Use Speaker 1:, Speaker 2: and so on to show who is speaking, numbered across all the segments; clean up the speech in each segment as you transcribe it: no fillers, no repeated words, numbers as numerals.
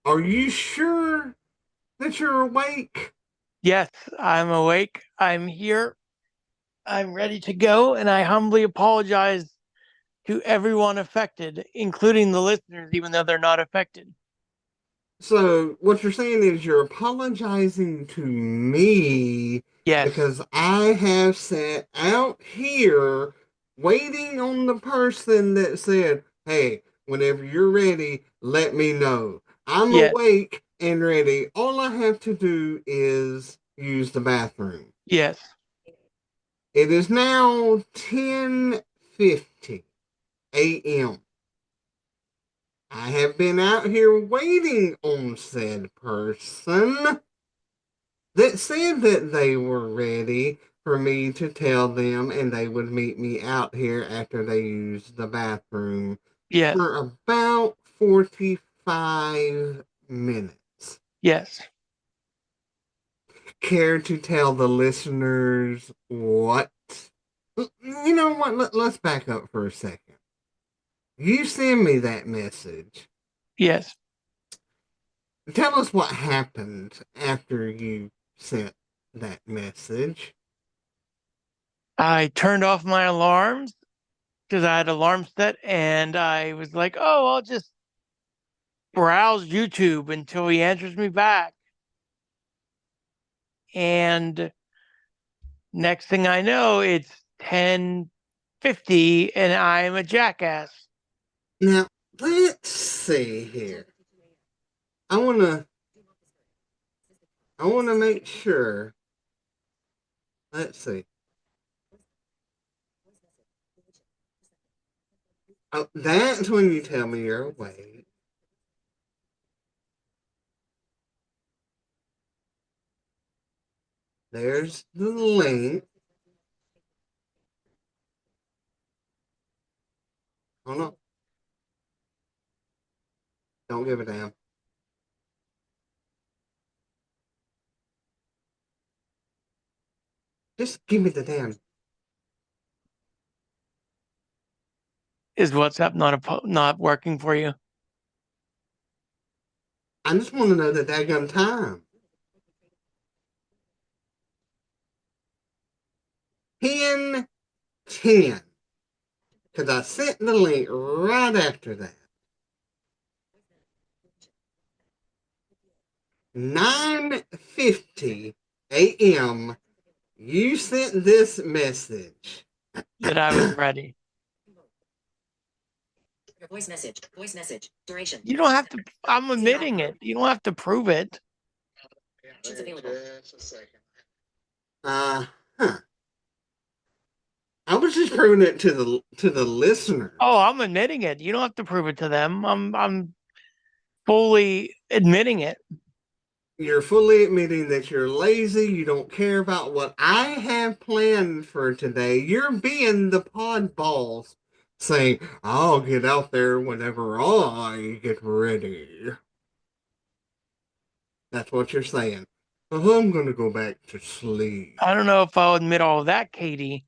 Speaker 1: Are you sure that you're awake?
Speaker 2: Yes, I'm awake. I'm here. I'm ready to go. And I humbly apologize to everyone affected, including the listeners, even though they're not affected.
Speaker 1: So, what you're saying is you're apologizing to me
Speaker 2: Yes,
Speaker 1: because I have sat out here waiting on the person that said, hey, whenever you're ready, let me know. I'm
Speaker 2: yes,
Speaker 1: awake and ready. All I have to do is use the bathroom.
Speaker 2: yes.
Speaker 1: It is now 10:50 a.m. I have been out here waiting on said person that said that they were ready for me to tell them and they would meet me out here after they used the bathroom
Speaker 2: Yes,
Speaker 1: for about 45 minutes.
Speaker 2: yes.
Speaker 1: Care to tell the listeners what? You know what? Let's back up for a second. You send me that message.
Speaker 2: Yes.
Speaker 1: Tell us what happened after you sent that message.
Speaker 2: I turned off my alarms because I had alarms set, and I was like, oh, I'll just browse YouTube until he answers me back. And next thing I know, it's 10:50 and I'm a jackass.
Speaker 1: Now, let's see here. I want to I want to make sure. Let's see. Oh, that's when you tell me you're awake. There's the link. Oh no, don't give a damn. Just give me the damn.
Speaker 2: Is WhatsApp not working for you?
Speaker 1: I just want to know the daggum time. 10:10. Because I sent the link right after that. 9:50 a.m. You sent this message.
Speaker 2: That I was ready.
Speaker 3: Voice message. Duration.
Speaker 2: You don't have to. I'm
Speaker 3: Zero
Speaker 2: admitting
Speaker 3: hour.
Speaker 2: it. You don't have to prove it.
Speaker 3: Actions available.
Speaker 1: Just a second. Huh. I was just proving it to the
Speaker 2: Oh,
Speaker 1: listeners.
Speaker 2: I'm admitting it. You don't have to prove it to them. I'm fully admitting it.
Speaker 1: You're fully admitting that you're lazy. You don't care about what I have planned for today. You're being the pod boss, saying, I'll get out there whenever I get ready. That's what you're saying. I'm going to go back to sleep.
Speaker 2: I don't know if I'll admit all of that, Katie,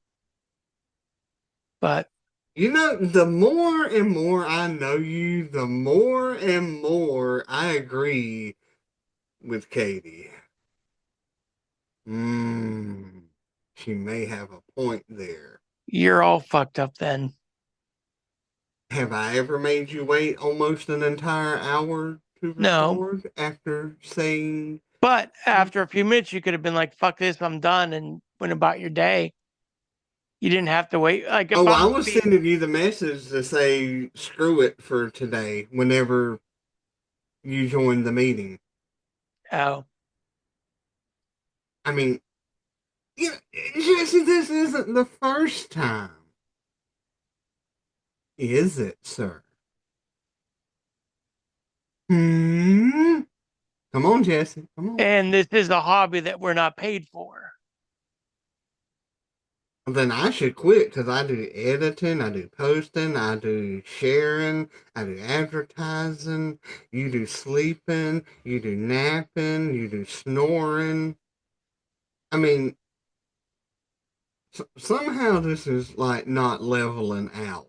Speaker 2: but
Speaker 1: You know, the more and more I know you, the more and more I agree with Katie. Hmm, she may have a point there.
Speaker 2: you're all fucked up then.
Speaker 1: Have I ever made you wait almost an entire hour to
Speaker 2: No.
Speaker 1: record after saying,
Speaker 2: But after a few minutes, you could have been like, fuck this, I'm done, and went about your day. You didn't have to wait. Like, if
Speaker 1: oh, I
Speaker 2: I'm
Speaker 1: was
Speaker 2: being,
Speaker 1: sending you the message to say, screw it for today, whenever you joined the meeting?
Speaker 2: oh,
Speaker 1: I mean, you know, Jesse, this isn't the first time, is it, sir? Hmm? Come on, Jesse. Come on.
Speaker 2: and this is a hobby that we're not paid for.
Speaker 1: Then I should quit because I do editing, I do posting, I do sharing, I do advertising. You do sleeping, you do napping, you do snoring. I mean, somehow this is like not leveling out.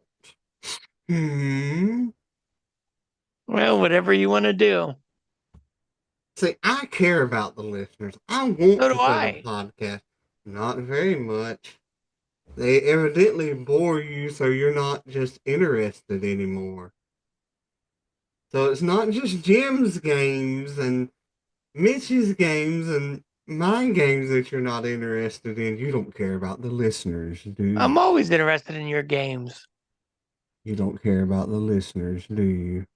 Speaker 1: Hmm.
Speaker 2: Well, whatever you want to do.
Speaker 1: See, I care about the listeners. I want
Speaker 2: So do
Speaker 1: to put a
Speaker 2: I.
Speaker 1: podcast. Not very much. They evidently bore you, so you're not just interested anymore. So it's not just Jim's games and Mitch's games and my games that you're not interested in. You don't care about the listeners, do you?
Speaker 2: I'm always interested in your games.
Speaker 1: You don't care about the listeners, do you?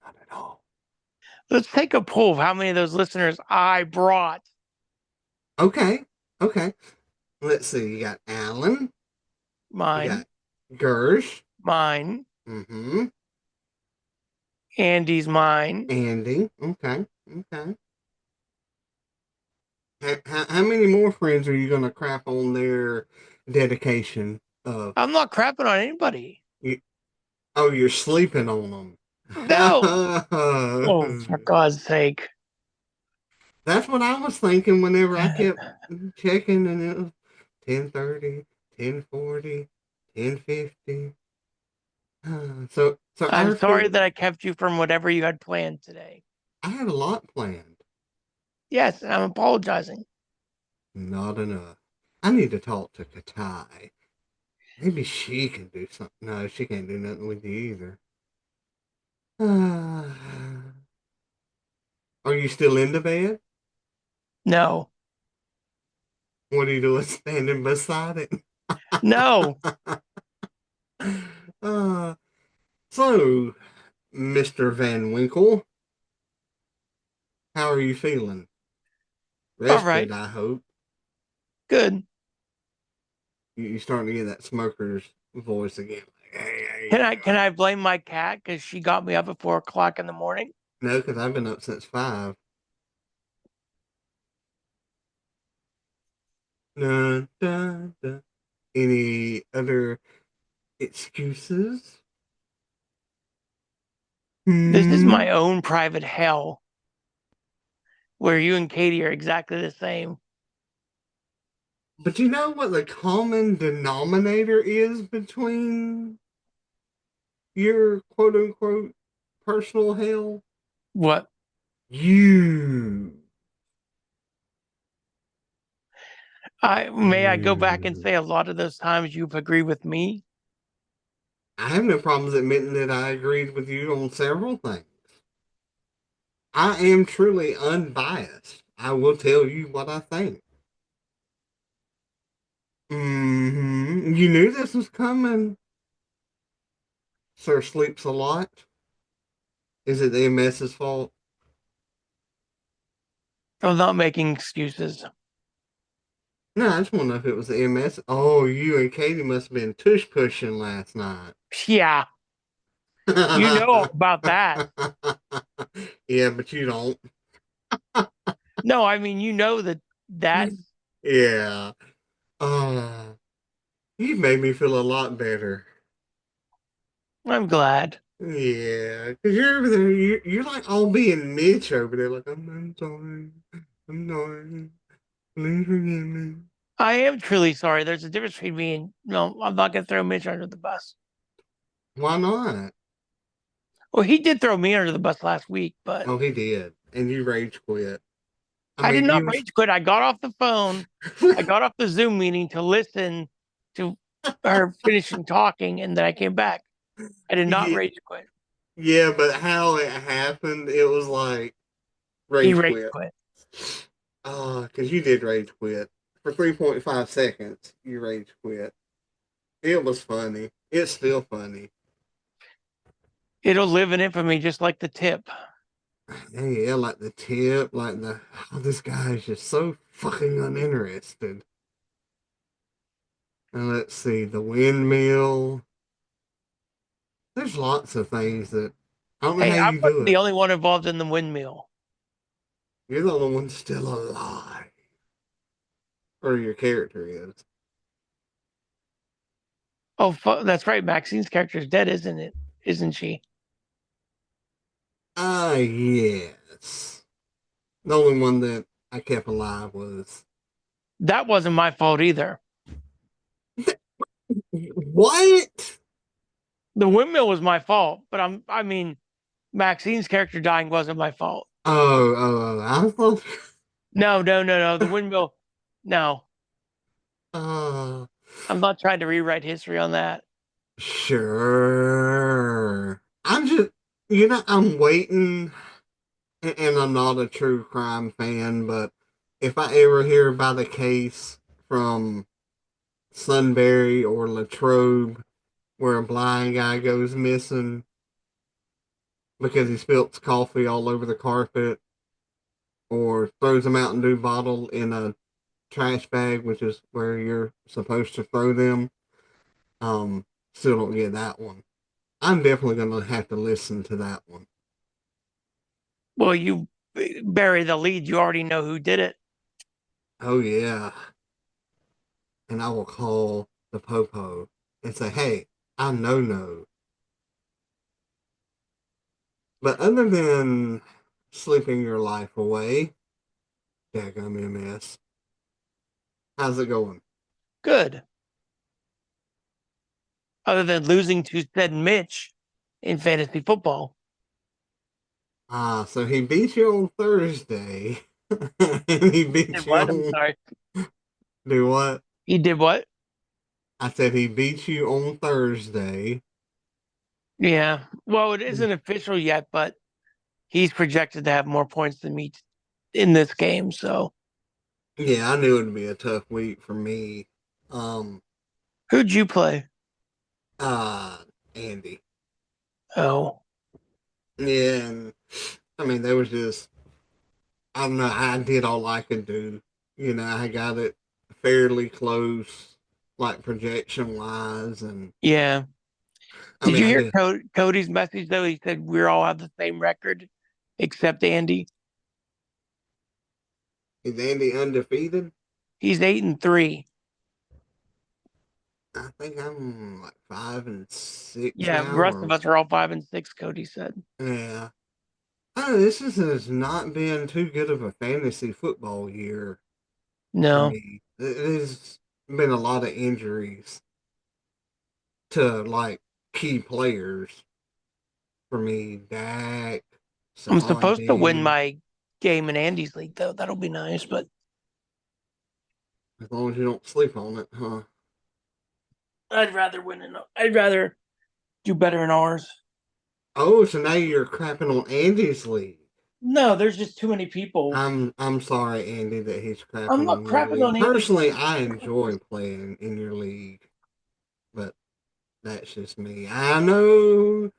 Speaker 1: Not at all.
Speaker 2: Let's take a poll of how many of those listeners I brought.
Speaker 1: Okay, okay. Let's see. You got Alan. You
Speaker 2: Mine,
Speaker 1: got Gersh.
Speaker 2: mine,
Speaker 1: Mm-hmm.
Speaker 2: Andy's mine.
Speaker 1: Andy. Okay, okay. How many more friends are you going to crap on their dedication of?
Speaker 2: I'm not crapping on anybody.
Speaker 1: You, oh, you're sleeping on them.
Speaker 2: No. Oh, for God's sake.
Speaker 1: That's what I was thinking whenever I kept checking and it was 10:30, 10:40, 10:50. So
Speaker 2: I'm
Speaker 1: our
Speaker 2: sorry
Speaker 1: friend,
Speaker 2: that I kept you from whatever you had planned today.
Speaker 1: I had a lot planned.
Speaker 2: Yes, and I'm apologizing.
Speaker 1: Not enough. I need to talk to Katai. Maybe she can do something. No, she can't do nothing with you either. Are you still in the bed?
Speaker 2: No.
Speaker 1: What are you doing standing beside it?
Speaker 2: No.
Speaker 1: uh, so, Mr. Van Winkle, how are you feeling?
Speaker 2: All right.
Speaker 1: Rested, I hope.
Speaker 2: Good.
Speaker 1: You're starting to get that smoker's voice again. Like, hey,
Speaker 2: Can I blame my cat because she got me up at 4 o'clock in the morning?
Speaker 1: no, because I've been up since 5. Dun, dun, dun. Any other excuses?
Speaker 2: This is
Speaker 1: Hmm.
Speaker 2: my own private hell where you and Katie are exactly the same.
Speaker 1: But you know what the common denominator is between your quote unquote personal hell?
Speaker 2: What?
Speaker 1: You.
Speaker 2: May I go back and say a lot of those times you've agreed with me?
Speaker 1: I have no problems admitting that I agreed with you on several things. I am truly unbiased. I will tell you what I think. You knew this was coming. Sir sleeps a lot. Is it the MS's fault?
Speaker 2: I'm not making excuses.
Speaker 1: No, I just want to know if it was the MS. Oh, you and Katie must have been tush pushing last night.
Speaker 2: Yeah, you know all about that.
Speaker 1: Yeah, but you don't.
Speaker 2: No, I mean you know that
Speaker 1: Yeah. Uh, you made me feel a lot better.
Speaker 2: I'm glad.
Speaker 1: Yeah, because you're over there, you're like all being Mitch over there, like, I'm sorry. I'm sorry. Please forgive me.
Speaker 2: I am truly sorry. There's a difference between me and no, I'm not gonna throw Mitch under the bus.
Speaker 1: Why not?
Speaker 2: Well, he did throw me under the bus last week, but
Speaker 1: Oh, he did. And you rage quit. I
Speaker 2: I did
Speaker 1: mean,
Speaker 2: not
Speaker 1: you was.
Speaker 2: rage quit. I got off the phone. I got off the Zoom meeting to listen to her finishing talking, and then I came back. I did not
Speaker 1: Yeah,
Speaker 2: rage quit.
Speaker 1: yeah, but how it happened, it was like
Speaker 2: He
Speaker 1: rage
Speaker 2: rage
Speaker 1: quit.
Speaker 2: quit.
Speaker 1: Because you did rage quit. For 3.5 seconds, you rage quit. It was funny. It's still funny.
Speaker 2: It'll live in infamy, just like the tip.
Speaker 1: Yeah, like the tip, like this guy is just so fucking uninterested. And let's see, the windmill. There's lots of things that I don't know how
Speaker 2: Hey, I
Speaker 1: you do
Speaker 2: wasn't the
Speaker 1: it.
Speaker 2: only one involved in the windmill.
Speaker 1: You're the only one still alive, or your character is.
Speaker 2: Oh, that's right. Maxine's character is dead, isn't it? Isn't she?
Speaker 1: Ah, yes. The only one that I kept alive was
Speaker 2: That wasn't my fault either.
Speaker 1: what?
Speaker 2: The windmill was my fault, but I mean, Maxine's character dying wasn't my fault.
Speaker 1: I thought.
Speaker 2: No. The windmill. No,
Speaker 1: Uh,
Speaker 2: I'm not trying to rewrite history on that.
Speaker 1: sure. I'm waiting, and I'm not a true crime fan, but if I ever hear about a case from Sunbury or Latrobe where a blind guy goes missing because he spills coffee all over the carpet or throws a Mountain Dew bottle in a trash bag, which is where you're supposed to throw them, um, still don't get that one. I'm definitely going to have to listen to that one.
Speaker 2: Well, you bury the lead. You already know who did it.
Speaker 1: Oh, yeah. And I will call the Popo and say, hey, I know no. But other than sleeping your life away, daggum MS, how's it going?
Speaker 2: Good. Other than losing to said Mitch in fantasy football.
Speaker 1: So he beat you on Thursday. And he beat
Speaker 2: Did
Speaker 1: you
Speaker 2: what? I'm
Speaker 1: on.
Speaker 2: sorry.
Speaker 1: Do what?
Speaker 2: He did what?
Speaker 1: I said he beat you on Thursday.
Speaker 2: Yeah. Well, it isn't official yet, but he's projected to have more points than me in this game. So,
Speaker 1: Yeah, I knew it'd be a tough week for me. Um,
Speaker 2: who'd you play?
Speaker 1: uh, Andy.
Speaker 2: Oh,
Speaker 1: Yeah, and I mean, there was just, I don't know, I did all I could do. I got it fairly close, like projection wise, and
Speaker 2: yeah.
Speaker 1: I
Speaker 2: Did
Speaker 1: mean,
Speaker 2: you
Speaker 1: I
Speaker 2: hear
Speaker 1: did.
Speaker 2: Cody's message though? He said we all have the same record except Andy.
Speaker 1: Is Andy undefeated?
Speaker 2: He's 8-3.
Speaker 1: I think I'm like 5-6
Speaker 2: Yeah, the
Speaker 1: now,
Speaker 2: rest of
Speaker 1: or
Speaker 2: us are all 5-6. Cody said.
Speaker 1: yeah. Oh, has not been too good of a fantasy football year for
Speaker 2: No,
Speaker 1: me. There's been a lot of injuries to like key players for me. Dak,
Speaker 2: I'm
Speaker 1: Stephon
Speaker 2: supposed to win
Speaker 1: Diggs.
Speaker 2: my game in Andy's league though. That'll be nice, but
Speaker 1: As long as you don't sleep on it, huh?
Speaker 2: I'd rather win in. I'd rather do better in ours.
Speaker 1: Oh, so now you're crapping on Andy's league.
Speaker 2: No, there's just too many people.
Speaker 1: I'm sorry, Andy, that he's
Speaker 2: I'm
Speaker 1: crapping
Speaker 2: not
Speaker 1: on your
Speaker 2: crapping
Speaker 1: league.
Speaker 2: on Andy.
Speaker 1: Personally, I enjoy playing in your league, but that's just me. I know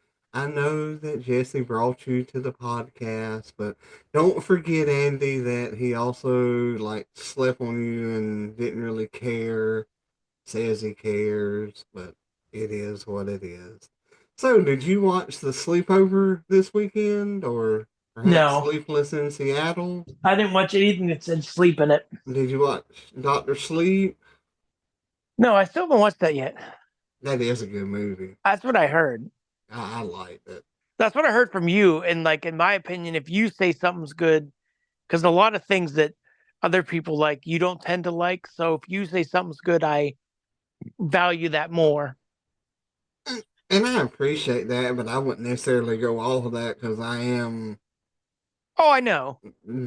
Speaker 1: that Jesse brought you to the podcast, but don't forget, Andy, that he also like slept on you and didn't really care. Says he cares, but it is what it is. So, did you watch the sleepover this weekend, or perhaps
Speaker 2: No,
Speaker 1: Sleepless in Seattle?
Speaker 2: I didn't watch anything that said sleep in it.
Speaker 1: Did you watch Doctor Sleep?
Speaker 2: No, I still haven't watched that yet.
Speaker 1: That is a good movie.
Speaker 2: That's what I heard.
Speaker 1: I like it.
Speaker 2: That's what I heard from you. And like, in my opinion, if you say something's good, because a lot of things that other people like, you don't tend to like. So if you say something's good, I value that more.
Speaker 1: And I appreciate that, but I wouldn't necessarily go off of that because I am
Speaker 2: Oh, I know.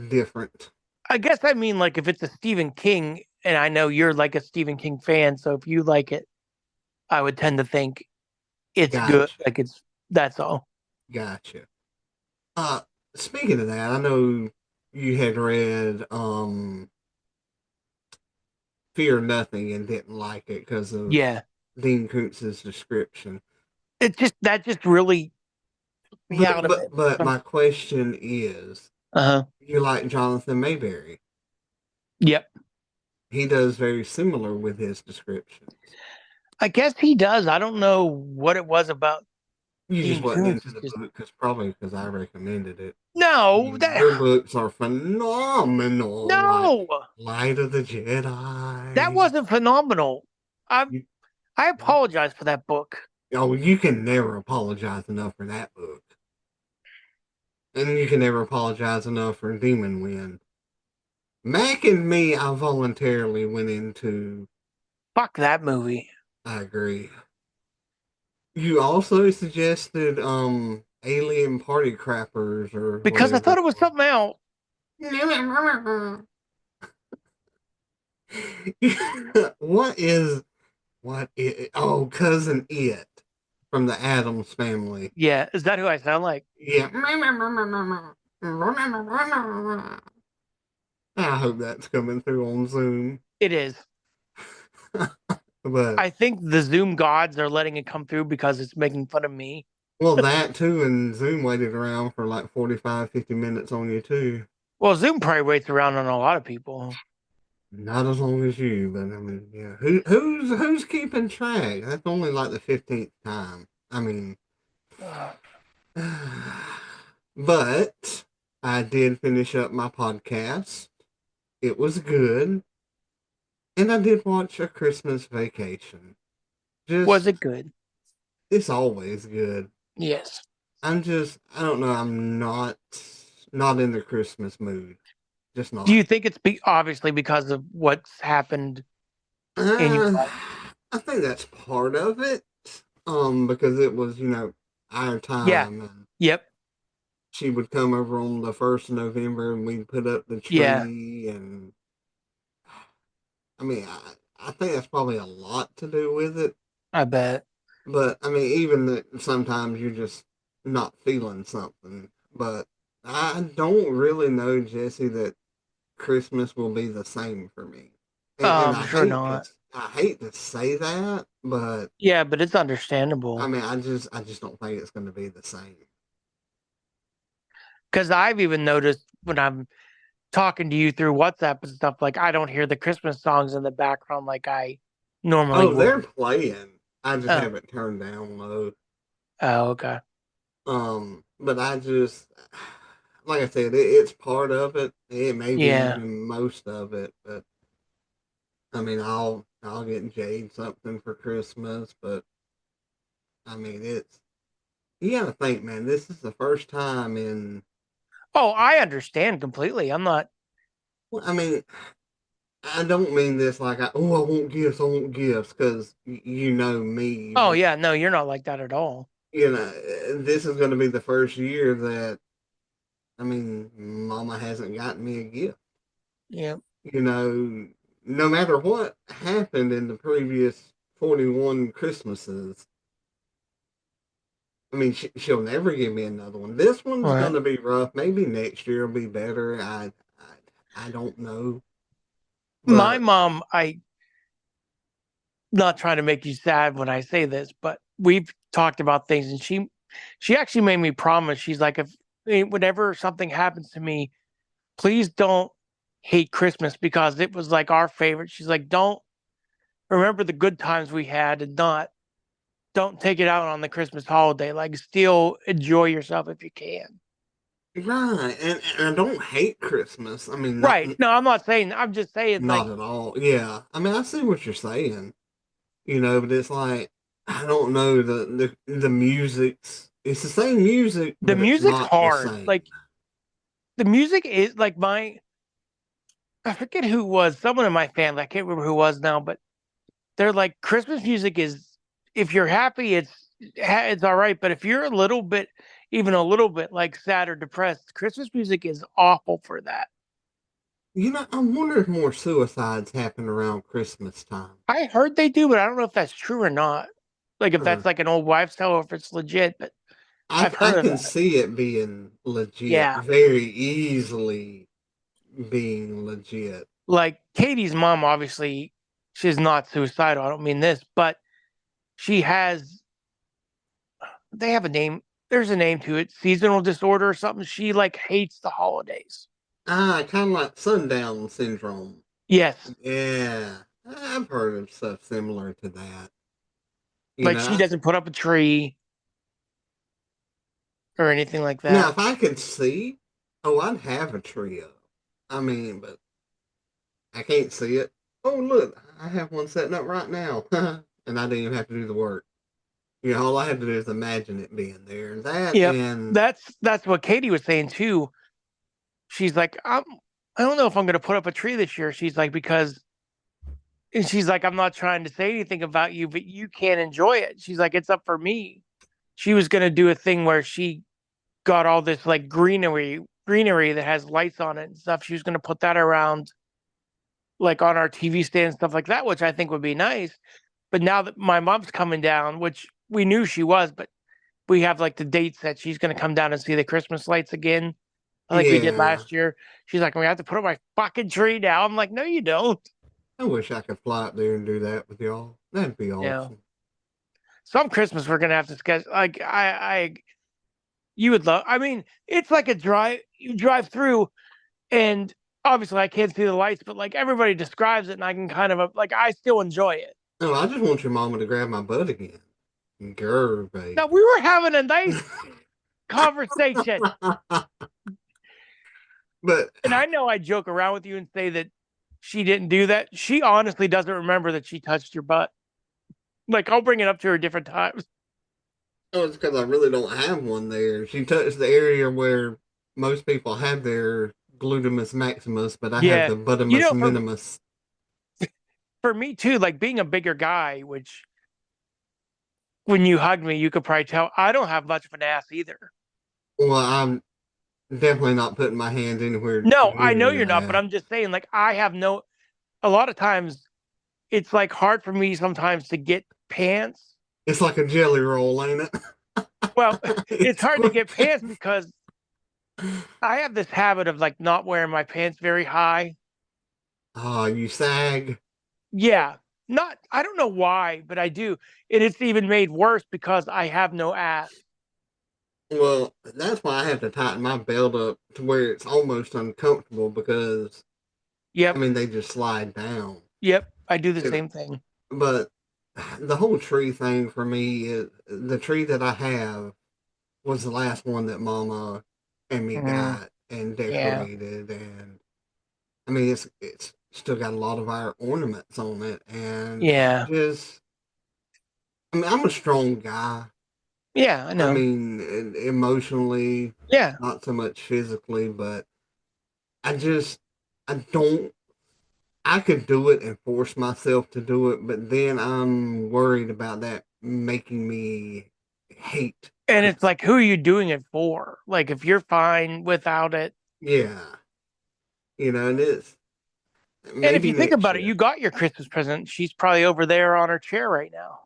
Speaker 1: different.
Speaker 2: I guess I mean like if it's a Stephen King, and I know you're like a Stephen King fan, so if you like it, I would tend to think it's good.
Speaker 1: Gotcha.
Speaker 2: Like it's that's all.
Speaker 1: Gotcha. Uh, Speaking of that, I know you had read Fear Nothing and didn't like it because of
Speaker 2: Yeah.
Speaker 1: Dean Koontz's description.
Speaker 2: It just that just really took me
Speaker 1: But
Speaker 2: out of
Speaker 1: but
Speaker 2: it.
Speaker 1: but my question is,
Speaker 2: Uh-huh.
Speaker 1: you like Jonathan Mayberry?
Speaker 2: Yep.
Speaker 1: He does very similar with his descriptions.
Speaker 2: I guess he does. I don't know what it was about
Speaker 1: You just
Speaker 2: Dean
Speaker 1: wasn't
Speaker 2: Koontz.
Speaker 1: into the
Speaker 2: Just
Speaker 1: book because I recommended it.
Speaker 2: no, that
Speaker 1: Your books are phenomenal, like
Speaker 2: no,
Speaker 1: Light of the
Speaker 2: that
Speaker 1: Jedi.
Speaker 2: wasn't phenomenal. I
Speaker 1: You,
Speaker 2: I apologize for that book.
Speaker 1: oh, you can never apologize enough for that book, and you can never apologize enough for Demon Wind. Mac and Me, I voluntarily went into.
Speaker 2: Fuck that movie.
Speaker 1: I agree. You also suggested alien party crappers or
Speaker 2: Because I
Speaker 1: whatever
Speaker 2: thought
Speaker 1: it
Speaker 2: it was something else.
Speaker 1: was. What is oh, cousin It from the Addams family.
Speaker 2: Yeah, is that who I sound like?
Speaker 1: Yeah. I hope that's coming through on Zoom.
Speaker 2: It is.
Speaker 1: But
Speaker 2: I think the Zoom gods are letting it come through because it's making fun of me.
Speaker 1: well, that too, and Zoom waited around for like 45, 50 minutes on you too.
Speaker 2: Well, Zoom probably waits around on a lot of people.
Speaker 1: Not as long as you, but I mean, yeah. Who's keeping track? That's only like the 15th time. I mean, but I did finish up my podcast. It was good, and I did watch A Christmas Vacation.
Speaker 2: Was
Speaker 1: Just
Speaker 2: it good?
Speaker 1: it's always good.
Speaker 2: Yes.
Speaker 1: I don't know. I'm not in the Christmas mood. Just
Speaker 2: Do
Speaker 1: not.
Speaker 2: you think it's obviously because of what's happened in your
Speaker 1: Uh,
Speaker 2: life?
Speaker 1: I think that's part of it. Because it was, our
Speaker 2: Yeah.
Speaker 1: time, and
Speaker 2: Yep.
Speaker 1: she would come over on the 1st of November, and we'd put up the
Speaker 2: Yeah.
Speaker 1: tree, and I mean, I think that's probably a lot to do with it.
Speaker 2: I bet.
Speaker 1: But I mean, even that sometimes you're just not feeling something. But I don't really know, Jesse, that Christmas will be the same for me. And
Speaker 2: I'm sure not.
Speaker 1: I hate to say that, but
Speaker 2: Yeah, but it's
Speaker 1: I
Speaker 2: understandable.
Speaker 1: mean, I just don't think it's going to be the same.
Speaker 2: Because I've even noticed when I'm talking to you through WhatsApp and stuff, like I don't hear the Christmas songs in the background like I normally
Speaker 1: Oh, they're
Speaker 2: would.
Speaker 1: playing. I just
Speaker 2: Oh,
Speaker 1: have it turned down low.
Speaker 2: oh, okay.
Speaker 1: But I just, like I said, it's part of it. It may be
Speaker 2: Yeah,
Speaker 1: even most of it, but I mean, I'll get Jade something for Christmas, but I mean, you got to think, man. This is the first time in.
Speaker 2: oh, I understand completely. I'm not.
Speaker 1: Well, I mean, I don't mean this like I want gifts, I want gifts, because you know me.
Speaker 2: Oh, yeah, no, you're not like that at all.
Speaker 1: This is going to be the first year that I mean, Mama hasn't gotten me a gift.
Speaker 2: Yeah,
Speaker 1: You know, no matter what happened in the previous 41 Christmases, I mean, she'll never give me another one. This one's
Speaker 2: right.
Speaker 1: gonna be rough. Maybe next year will be better. I don't know,
Speaker 2: My
Speaker 1: but
Speaker 2: mom, I not trying to make you sad when I say this, but we've talked about things, and she actually made me promise. She's like, if whenever something happens to me, please don't hate Christmas because it was like our favorite. She's like, don't remember the good times we had and not don't take it out on the Christmas holiday. Like, still enjoy yourself if you can.
Speaker 1: right, and I don't hate Christmas. I mean,
Speaker 2: Right. No, I'm not saying, I'm just saying, like,
Speaker 1: not at all. Yeah, I mean, I see what you're saying. But it's like I don't know the music's. It's the same music,
Speaker 2: the
Speaker 1: but it's
Speaker 2: music's
Speaker 1: not the
Speaker 2: hard.
Speaker 1: same.
Speaker 2: Like, the music is like I forget who it was, someone in my family, I can't remember who it was now, but they're like, Christmas music is, if you're happy, it's all right. But if you're even a little bit like sad or depressed, Christmas music is awful for that.
Speaker 1: I wonder if more suicides happen around Christmas time.
Speaker 2: I heard they do, but I don't know if that's true or not. Like if
Speaker 1: Huh.
Speaker 2: that's like an old wives' tale or if it's legit, but I've
Speaker 1: I
Speaker 2: heard of
Speaker 1: can
Speaker 2: that.
Speaker 1: see it being legit,
Speaker 2: Yeah.
Speaker 1: very easily being legit.
Speaker 2: Like Katie's mom, obviously, she's not suicidal. I don't mean this, but she has, they have a name. There's a name to it, seasonal disorder or something. She like hates the holidays.
Speaker 1: Kind of like sundown syndrome.
Speaker 2: Yes.
Speaker 1: Yeah, I've heard of stuff similar to that. You
Speaker 2: Like
Speaker 1: know,
Speaker 2: she doesn't put up a tree or anything like
Speaker 1: now
Speaker 2: that.
Speaker 1: if I could see, I'd have a tree up. I mean, but I can't see it. Oh, look, I have one setting up right now, and I didn't even have to do the work. All I have to do is imagine it being there. That
Speaker 2: Yep.
Speaker 1: and
Speaker 2: That's what Katie was saying too. She's like, I don't know if I'm gonna put up a tree this year. She's like, because and she's like, I'm not trying to say anything about you, but you can't enjoy it. She's like, it's up for me. She was gonna do a thing where she got all this like greenery that has lights on it and stuff. She was going to put that around like on our TV stand and stuff like that, which I think would be nice. But now that my mom's coming down, which we knew she was, but we have like the date set. She's going to come down and see the Christmas lights again, like we did
Speaker 1: Yeah.
Speaker 2: last year. She's like, we have to put up my fucking tree now. I'm like, no, you don't.
Speaker 1: I wish I could fly up there and do that with y'all. That'd be
Speaker 2: No.
Speaker 1: awesome.
Speaker 2: Some Christmas we're gonna have to sketch. Like you would love. I mean, it's like a drive. You drive through, and obviously I can't see the lights, but like everybody describes it, and I can kind of like I still enjoy it.
Speaker 1: No, I just want your mama to grab my butt again. Grr,
Speaker 2: Now
Speaker 1: baby.
Speaker 2: we were having a nice conversation,
Speaker 1: But
Speaker 2: and I know I joke around with you and say that she didn't do that. She honestly doesn't remember that she touched your butt. Like I'll bring it up to her different times.
Speaker 1: oh, it's because I really don't have one there. She touched the area where most people have their glutamus maximus, but I have
Speaker 2: Yeah,
Speaker 1: the
Speaker 2: you
Speaker 1: buttamus
Speaker 2: know,
Speaker 1: minimus.
Speaker 2: for me too, like being a bigger guy, which when you hug me, you could probably tell I don't have much of an ass either.
Speaker 1: Well, I'm definitely not putting my hand anywhere
Speaker 2: No, I
Speaker 1: near
Speaker 2: know you're not, but
Speaker 1: that.
Speaker 2: I'm just saying, like, I have no, a lot of times it's like hard for me sometimes to get pants.
Speaker 1: It's like a jelly roll, ain't it?
Speaker 2: Well, it's
Speaker 1: It's
Speaker 2: hard to get
Speaker 1: squishy.
Speaker 2: pants because I have this habit of like not wearing my pants very high.
Speaker 1: Oh, you sag.
Speaker 2: Yeah, not, I don't know why, but I do. And it's even made worse because I have no ass.
Speaker 1: Well, that's why I have to tighten my belt up to where it's almost uncomfortable because I
Speaker 2: Yep,
Speaker 1: mean they just slide down.
Speaker 2: yep, I do the
Speaker 1: You know,
Speaker 2: same thing.
Speaker 1: but the whole tree thing for me is the tree that I have was the last one that Mama and me
Speaker 2: Mm,
Speaker 1: got and
Speaker 2: yeah,
Speaker 1: decorated, and I mean it's still got a lot of our ornaments on it, and
Speaker 2: yeah,
Speaker 1: I mean I'm a strong guy.
Speaker 2: yeah, I
Speaker 1: I
Speaker 2: know.
Speaker 1: mean emotionally,
Speaker 2: Yeah.
Speaker 1: not so much physically, but I just I don't. I could do it and force myself to do it, but then I'm worried about that making me hate
Speaker 2: And it's
Speaker 1: Christmas.
Speaker 2: like, who are you doing it for? Like, if you're fine without it.
Speaker 1: Yeah, and it's
Speaker 2: And if
Speaker 1: maybe
Speaker 2: you think
Speaker 1: next
Speaker 2: about it,
Speaker 1: year.
Speaker 2: you got your Christmas present. She's probably over there on her chair right now.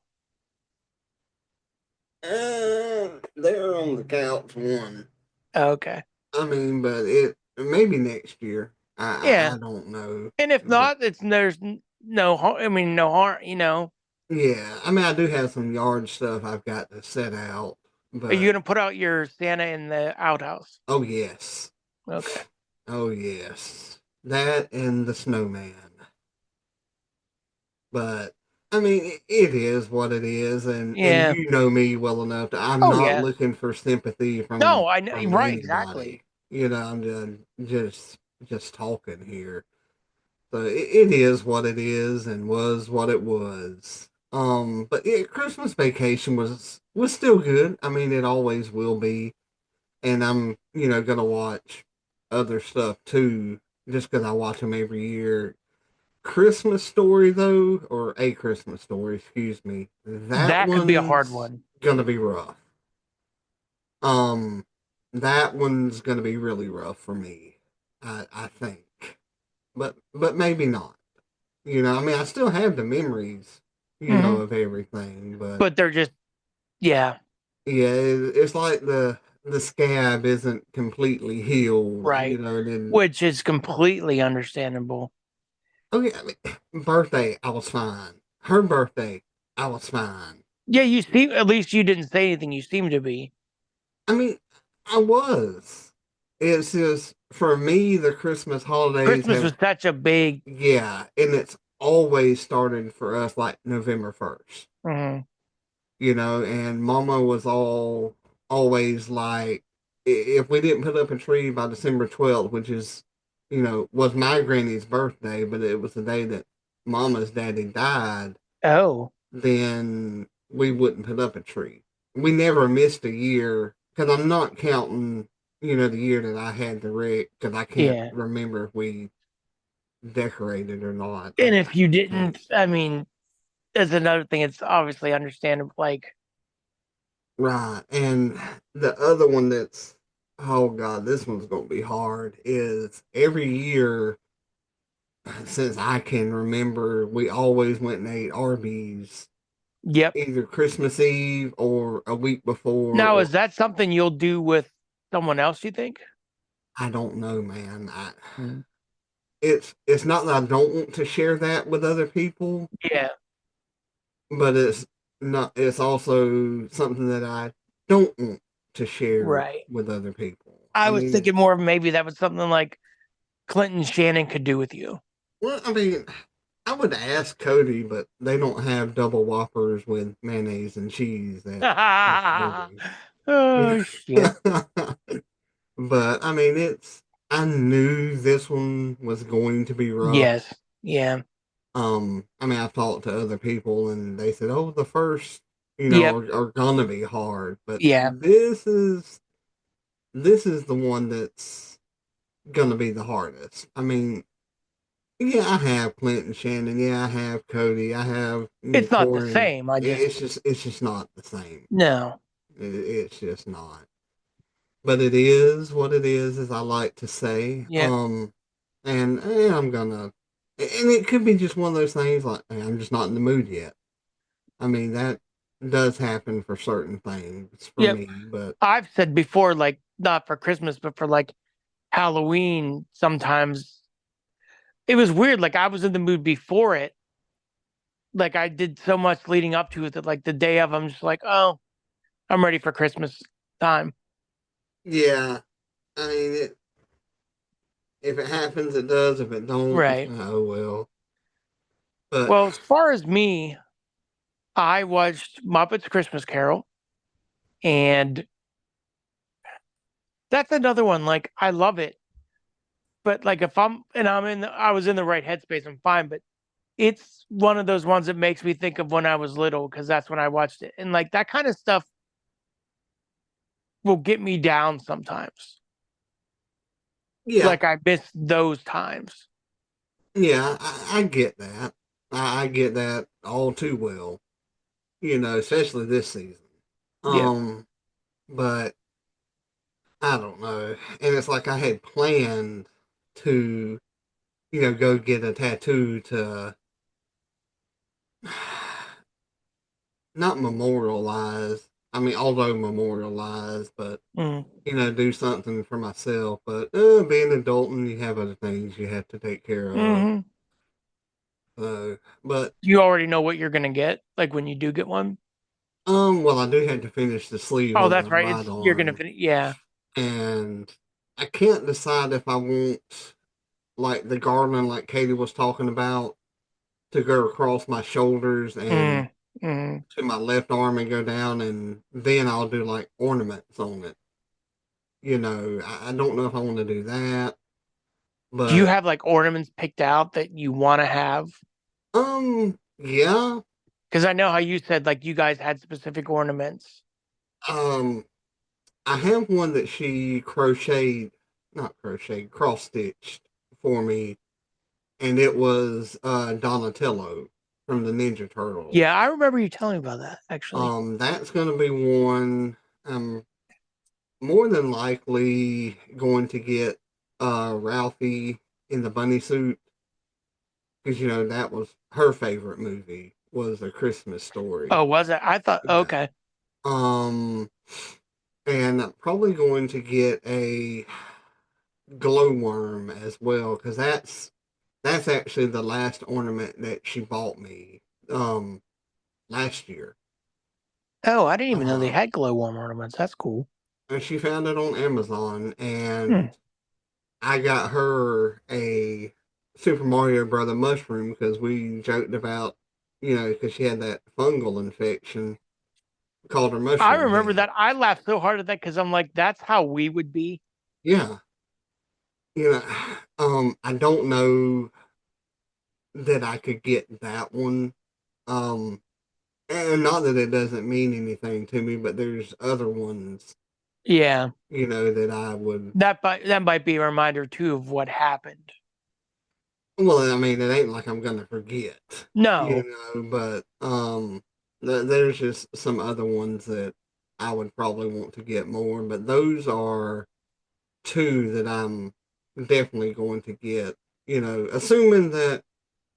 Speaker 1: They're on the couch one.
Speaker 2: Okay.
Speaker 1: I mean, but it maybe next year.
Speaker 2: Yeah.
Speaker 1: I don't know,
Speaker 2: And if
Speaker 1: but
Speaker 2: not, there's no I mean, no harm.
Speaker 1: yeah, I mean I do have some yard stuff I've got to set out,
Speaker 2: Are you
Speaker 1: but
Speaker 2: going to put out your Santa in the outhouse?
Speaker 1: oh yes,
Speaker 2: Okay.
Speaker 1: oh yes, that and the snowman. But I mean, it is what it is, and
Speaker 2: Yeah.
Speaker 1: you know me well enough that I'm
Speaker 2: Oh,
Speaker 1: not
Speaker 2: yeah.
Speaker 1: looking for sympathy
Speaker 2: No,
Speaker 1: from
Speaker 2: I know.
Speaker 1: from
Speaker 2: Right. Exactly.
Speaker 1: anybody. I'm just talking here. So it is what it is, and was what it was. But yeah, Christmas Vacation was still good. I mean, it always will be, and I'm gonna watch other stuff too, just because I watch them every year. Christmas Story though, or A Christmas Story, excuse me. That
Speaker 2: That could be a hard
Speaker 1: one's
Speaker 2: one.
Speaker 1: gonna be rough. Um, that one's gonna be really rough for me. I think, but maybe not. I mean, I still have the memories,
Speaker 2: Hmm.
Speaker 1: of everything, but
Speaker 2: But they're just, yeah.
Speaker 1: yeah, it's like the scab isn't completely healed.
Speaker 2: Right.
Speaker 1: Then
Speaker 2: Which is completely understandable.
Speaker 1: okay, I mean, birthday I was fine. Her birthday I was fine.
Speaker 2: Yeah, you seem, at least you didn't say anything. You seem to be.
Speaker 1: I mean, I was. It's just for me, the Christmas holidays
Speaker 2: Christmas
Speaker 1: have,
Speaker 2: was such a big.
Speaker 1: yeah, and it's always started for us like November 1st,
Speaker 2: Mhm.
Speaker 1: and Mama was always like, if we didn't put up a tree by December 12th, which is, was my granny's birthday, but it was the day that Mama's daddy died,
Speaker 2: Oh,
Speaker 1: then we wouldn't put up a tree. We never missed a year because I'm not counting, the year that I had the wreck because I can't
Speaker 2: yeah.
Speaker 1: remember if we decorated or not.
Speaker 2: And if you
Speaker 1: I can't.
Speaker 2: didn't, I mean, that's another thing. It's obviously understandable. Like,
Speaker 1: Right. And the other one that's oh God, this one's gonna be hard. Is every year since I can remember, we always went and ate Arby's
Speaker 2: Yep.
Speaker 1: either Christmas Eve or a week before,
Speaker 2: Now,
Speaker 1: or
Speaker 2: is that something you'll do with someone else, you think?
Speaker 1: I don't know, man.
Speaker 2: Mm.
Speaker 1: It's not that I don't want to share that with other people,
Speaker 2: Yeah,
Speaker 1: but it's not. It's also something that I don't want to share
Speaker 2: right.
Speaker 1: with other people.
Speaker 2: I
Speaker 1: I
Speaker 2: was
Speaker 1: mean,
Speaker 2: thinking more of maybe that was something like Clinton Shannon could do with you.
Speaker 1: well, I mean, I would ask Cody, but they don't have double whoppers with mayonnaise and cheese at Arby's.
Speaker 2: Oh shit.
Speaker 1: But I mean, I knew this one was going to be rough.
Speaker 2: Yes. Yeah.
Speaker 1: I mean, I've talked to other people and they said, "Oh, the first,
Speaker 2: Yep.
Speaker 1: are gonna be hard." But
Speaker 2: Yeah.
Speaker 1: this is the one that's gonna be the hardest. I mean, yeah, I have Clinton Shannon. Yeah, I have Cody. I have
Speaker 2: It's not the
Speaker 1: Corey.
Speaker 2: same. I just
Speaker 1: It's just not the same.
Speaker 2: no.
Speaker 1: It's just not. But it is what it is, as I like to say.
Speaker 2: Yep.
Speaker 1: And I'm gonna, and it could be just one of those things like, "Hey, I'm just not in the mood yet." I mean, that does happen for certain things for
Speaker 2: Yep.
Speaker 1: me, but
Speaker 2: I've said before, like not for Christmas, but for like Halloween, sometimes it was weird. Like I was in the mood before it. Like I did so much leading up to it that like the day of, I'm just like, oh, I'm ready for Christmas time.
Speaker 1: yeah, I mean, if it happens, it does. If it don't,
Speaker 2: Right.
Speaker 1: oh well. But
Speaker 2: Well, as far as me, I watched Muppet's Christmas Carol, and that's another one. Like I love it, but like if I was in the right headspace, I'm fine. But it's one of those ones that makes me think of when I was little because that's when I watched it, and like that kind of stuff will get me down sometimes.
Speaker 1: yeah,
Speaker 2: Like I miss those times.
Speaker 1: yeah, I get that. I get that all too well. Especially this season.
Speaker 2: Yeah.
Speaker 1: Um, but I don't know. And it's like I had planned to, go get a tattoo to not memorialize. I mean, although memorialize, but
Speaker 2: Mm.
Speaker 1: do something for myself. But being an adult and you have other things you have to take care of.
Speaker 2: Hmm.
Speaker 1: So, but
Speaker 2: You already know what you're gonna get, like when you do get one.
Speaker 1: well, I do have to finish the sleeve
Speaker 2: Oh,
Speaker 1: on
Speaker 2: that's
Speaker 1: the
Speaker 2: right.
Speaker 1: right
Speaker 2: It's you're gonna
Speaker 1: arm,
Speaker 2: finish. Yeah.
Speaker 1: and I can't decide if I want like the garland, like Katie was talking about, to go across my shoulders and
Speaker 2: Mm. Mm.
Speaker 1: to my left arm and go down, and then I'll do like ornaments on it. I don't know if I want to do that,
Speaker 2: Do you
Speaker 1: but
Speaker 2: have like ornaments picked out that you want to have?
Speaker 1: yeah,
Speaker 2: Because I know how you said like you guys had specific ornaments.
Speaker 1: um, I have one that she crocheted, not crocheted, cross stitched for me, and it was Donatello from the Ninja Turtles.
Speaker 2: Yeah, I remember you telling me about that actually.
Speaker 1: That's going to be one. I'm more than likely going to get Ralphie in the bunny suit because that was her favorite movie was A Christmas Story.
Speaker 2: Oh, was it? I thought
Speaker 1: Yeah.
Speaker 2: okay.
Speaker 1: Um, and I'm probably going to get a glowworm as well because that's actually the last ornament that she bought me last year.
Speaker 2: Oh, I didn't even know they
Speaker 1: Uh,
Speaker 2: had glowworm ornaments. That's cool.
Speaker 1: and she found it on Amazon,
Speaker 2: Hmm.
Speaker 1: and I got her a Super Mario Brother mushroom because we joked about, because she had that fungal infection, called her
Speaker 2: I
Speaker 1: Mushroom
Speaker 2: remember
Speaker 1: Head.
Speaker 2: that. I laughed so hard at that because I'm like, that's how we would be.
Speaker 1: Yeah, you know, I don't know that I could get that one. Um, and not that it doesn't mean anything to me, but there's other ones,
Speaker 2: Yeah,
Speaker 1: that I would.
Speaker 2: that might be a reminder too of what happened.
Speaker 1: Well, I mean, it ain't like I'm gonna forget,
Speaker 2: No,
Speaker 1: but there's just some other ones that I would probably want to get more, but those are. two that I'm definitely going to get. Assuming that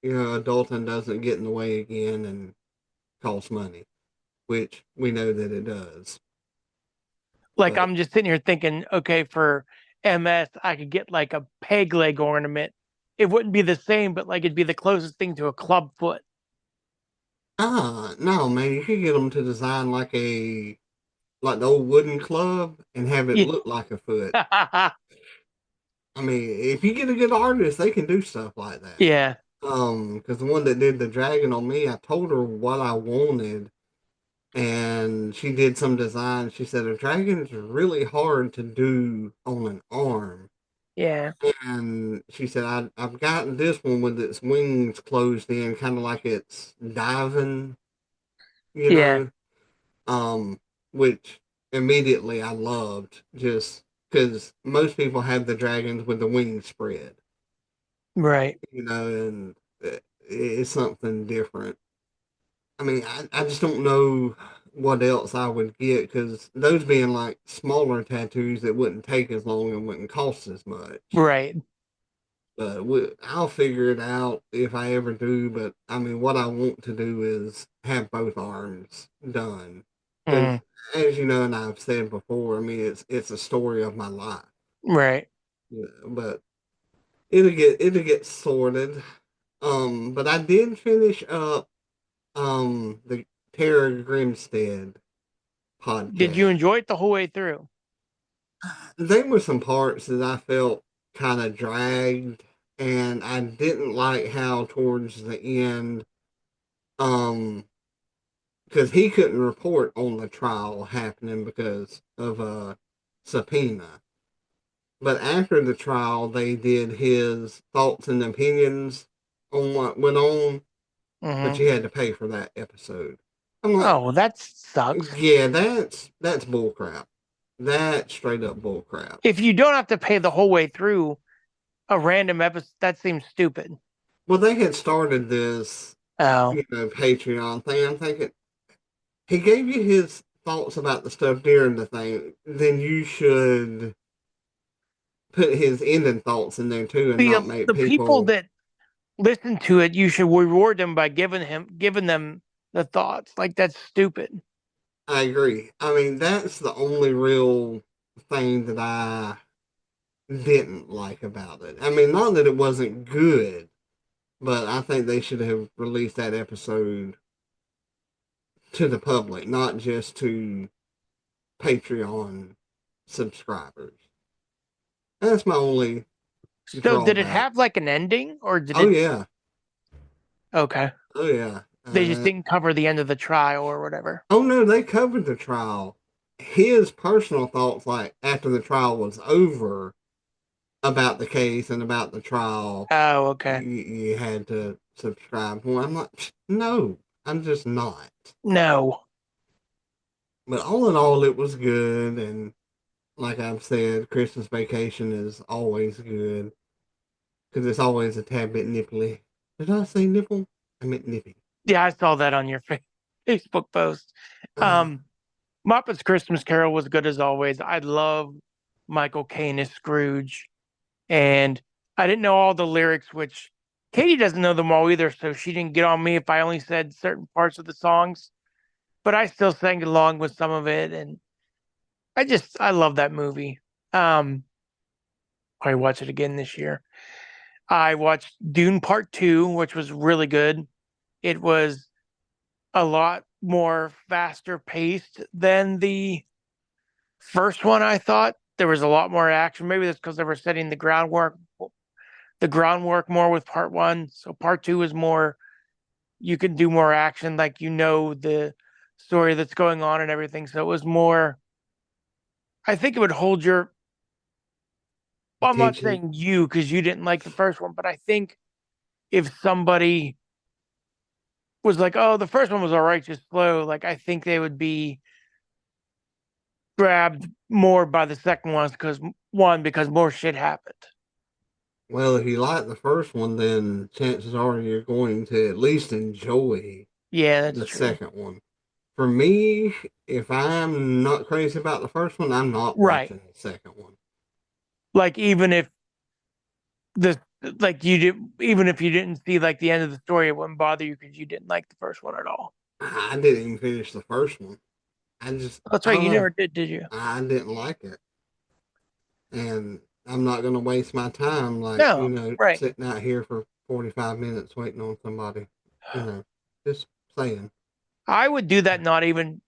Speaker 1: adulting doesn't get in the way again and cost money, which we know that it does.
Speaker 2: Like
Speaker 1: But
Speaker 2: I'm just sitting here thinking, okay, for MS, I could get like a peg leg ornament. It wouldn't be the same, but like it'd be the closest thing to a club foot.
Speaker 1: no, man, you could get them to design like the old wooden club and have it
Speaker 2: Yeah.
Speaker 1: look like a foot. I mean, if you get a good artist, they can do stuff like that.
Speaker 2: Yeah.
Speaker 1: Because the one that did the dragon on me, I told her what I wanted, and she did some design. She said a dragon is really hard to do on an arm.
Speaker 2: Yeah.
Speaker 1: And she said, I've gotten this one with its wings closed in, kind of like it's diving, you
Speaker 2: Yeah.
Speaker 1: know, um, which immediately I loved just because most people have the dragons with the wings spread,
Speaker 2: Right.
Speaker 1: and it's something different. I mean, I just don't know what else I would get because those being like smaller tattoos that wouldn't take as long and wouldn't cost as much.
Speaker 2: Right.
Speaker 1: But I'll figure it out if I ever do. But I mean, what I want to do is have both arms done because,
Speaker 2: Mm,
Speaker 1: as you know, and I've said before, I mean, it's a story of my life.
Speaker 2: right.
Speaker 1: Yeah, but it'll get sorted. But I did finish up the Terra Grimstead
Speaker 2: Did you
Speaker 1: podcast.
Speaker 2: enjoy it the whole way through?
Speaker 1: There were some parts that I felt kind of dragged, and I didn't like how towards the end, um, because he couldn't report on the trial happening because of a subpoena. But after the trial, they did his thoughts and opinions on what went on, but
Speaker 2: Hmm.
Speaker 1: you had to pay for that episode. I'm like,
Speaker 2: Oh, well, that sucks.
Speaker 1: yeah, that's bullcrap. That's straight up bullcrap.
Speaker 2: If you don't have to pay the whole way through a random episode, that seems stupid.
Speaker 1: Well, they had started this,
Speaker 2: Oh,
Speaker 1: Patreon thing. I'm thinking he gave you his thoughts about the stuff during the thing, then you should put his ending thoughts in there too, and not make
Speaker 2: the people
Speaker 1: people.
Speaker 2: that listen to it, you should reward them by giving them the thoughts. Like that's stupid.
Speaker 1: I agree. I mean, that's the only real thing that I didn't like about it. I mean, not that it wasn't good, but I think they should have released that episode to the public, not just to Patreon subscribers. That's my only
Speaker 2: So did it
Speaker 1: drawback.
Speaker 2: have like an ending or did
Speaker 1: Oh
Speaker 2: it?
Speaker 1: yeah,
Speaker 2: Okay.
Speaker 1: oh yeah.
Speaker 2: They just didn't cover the end of the trial or whatever.
Speaker 1: Oh no, they covered the trial. His personal thoughts, like after the trial was over, about the case and about the trial,
Speaker 2: Oh,
Speaker 1: you,
Speaker 2: okay.
Speaker 1: you had to subscribe. Well, I'm like, no, I'm just not.
Speaker 2: No.
Speaker 1: But all in all, it was good. And like I've said, Christmas Vacation is always good because it's always a tad bit nipply. Did I say nipple? I meant nippy.
Speaker 2: Yeah, I saw that on your Facebook post.
Speaker 1: Uh,
Speaker 2: Um, Muppet's Christmas Carol was good as always. I love Michael Caine as Scrooge, and I didn't know all the lyrics, which Katie doesn't know them all either, so she didn't get on me if I only said certain parts of the songs. But I still sang along with some of it, and I love that movie. Um, I watch it again this year. I watched Dune Part Two, which was really good. It was a lot more faster paced than the first one. I thought there was a lot more action. Maybe that's because they were setting the groundwork more with part one. So part two is more you can do more action, like the story that's going on and everything. So it was more. I think it would hold your. Well, I'm not
Speaker 1: attention.
Speaker 2: saying you because you didn't like the first one, but I think if somebody was like, "Oh, the first one was all right, just slow," like I think they would be grabbed more by the second one because more shit happened.
Speaker 1: Well, if you like the first one, then chances are you're going to at least enjoy
Speaker 2: Yeah, that's
Speaker 1: the
Speaker 2: true.
Speaker 1: second one. For me, if I'm not crazy about the first one, I'm not
Speaker 2: Right.
Speaker 1: watching the second one.
Speaker 2: Like even if the like you did, even if you didn't see like the end of the story, it wouldn't bother you because you didn't like the first one at all.
Speaker 1: I didn't even finish the first one.
Speaker 2: That's
Speaker 1: I
Speaker 2: right,
Speaker 1: don't
Speaker 2: you
Speaker 1: know.
Speaker 2: never did you?
Speaker 1: I didn't like it. And I'm not going to waste my time, like,
Speaker 2: No, right.
Speaker 1: sitting out here for 45 minutes waiting on somebody. Just saying.
Speaker 2: I would do that, not even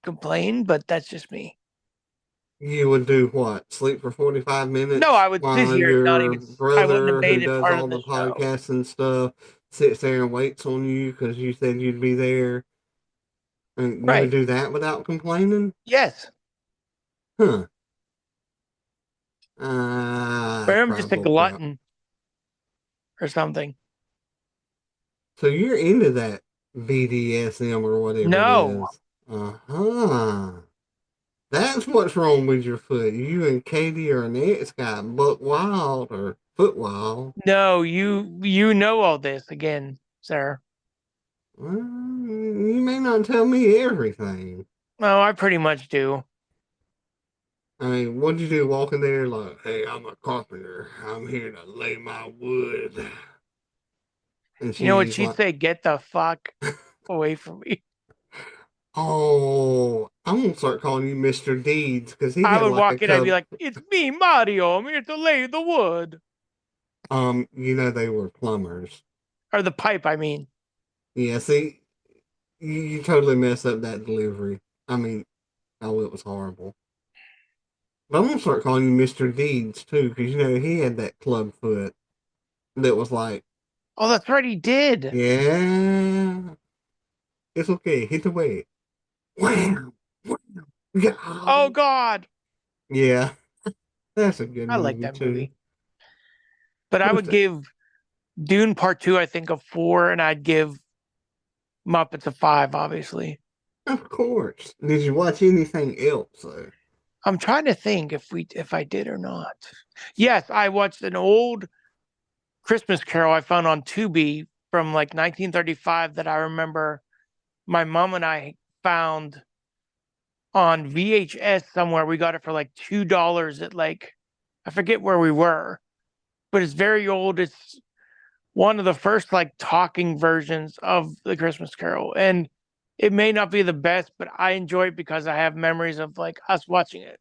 Speaker 2: complain, but that's just me.
Speaker 1: You would do what? Sleep for 45
Speaker 2: No,
Speaker 1: minutes
Speaker 2: I would sit
Speaker 1: while
Speaker 2: here and not
Speaker 1: your
Speaker 2: even. I wouldn't have
Speaker 1: brother, who
Speaker 2: made it
Speaker 1: does
Speaker 2: part of
Speaker 1: all
Speaker 2: the
Speaker 1: the
Speaker 2: show.
Speaker 1: podcasts and stuff, sits there and waits on you because you said you'd be there? And you would
Speaker 2: Right?
Speaker 1: do that without complaining?
Speaker 2: Yes.
Speaker 1: Huh. I
Speaker 2: But I'm just a
Speaker 1: probably won't.
Speaker 2: glutton or something.
Speaker 1: So you're into that BDSM or whatever it
Speaker 2: No,
Speaker 1: is. Uh-huh. That's what's wrong with your foot. You and Katie or Annette's got buck wild or foot wild.
Speaker 2: no, you know all this again, sir.
Speaker 1: Well, you may not tell me everything.
Speaker 2: Oh, I pretty much do.
Speaker 1: I mean, what'd you do walking there like, hey, I'm a carpenter. I'm here to lay my wood. And
Speaker 2: You know what
Speaker 1: she's
Speaker 2: she'd
Speaker 1: like,
Speaker 2: say? Get the fuck away from me.
Speaker 1: oh, I'm gonna start calling you Mr. Deeds because he
Speaker 2: I
Speaker 1: had
Speaker 2: would
Speaker 1: like a
Speaker 2: walk in, I'd be
Speaker 1: cup.
Speaker 2: like, "It's me, Mario. I'm here to lay the wood
Speaker 1: They were plumbers.
Speaker 2: or the pipe." I mean,
Speaker 1: Yeah, see, you totally messed up that delivery. I mean, oh, it was horrible. But I'm gonna start calling you Mr. Deeds too, because he had that club foot that was like,
Speaker 2: oh, that's right, he did.
Speaker 1: yeah, it's okay, hit the weight. Wham! Wham!
Speaker 2: Oh
Speaker 1: Yeah.
Speaker 2: God,
Speaker 1: Yeah, that's a good
Speaker 2: I like
Speaker 1: movie
Speaker 2: that
Speaker 1: too.
Speaker 2: movie. But I
Speaker 1: What's
Speaker 2: would
Speaker 1: that?
Speaker 2: give Dune Part Two, I think, a 4, and I'd give Muppets a 5. Obviously,
Speaker 1: Of course. Did you watch anything else though?
Speaker 2: I'm trying to think if I did or not. Yes, I watched an old Christmas Carol I found on Tubi from like 1935 that I remember my mom and I found on VHS somewhere. We got it for like $2 at like, I forget where we were, but it's very old. It's one of the first like talking versions of the Christmas Carol. And it may not be the best, but I enjoy it because I have memories of like us watching it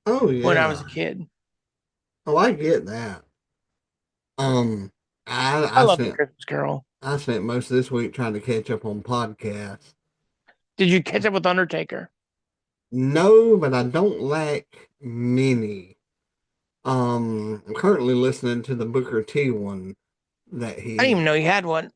Speaker 1: Oh
Speaker 2: when I was
Speaker 1: yeah.
Speaker 2: a kid.
Speaker 1: Oh, I get that. Um,
Speaker 2: I
Speaker 1: I
Speaker 2: love the
Speaker 1: spent
Speaker 2: Christmas Carol.
Speaker 1: I spent most of this week trying to catch up on podcasts.
Speaker 2: Did you catch up with Undertaker?
Speaker 1: No, but I don't lack many. I'm currently listening to the Booker T one that
Speaker 2: I didn't
Speaker 1: he.
Speaker 2: even know he had one.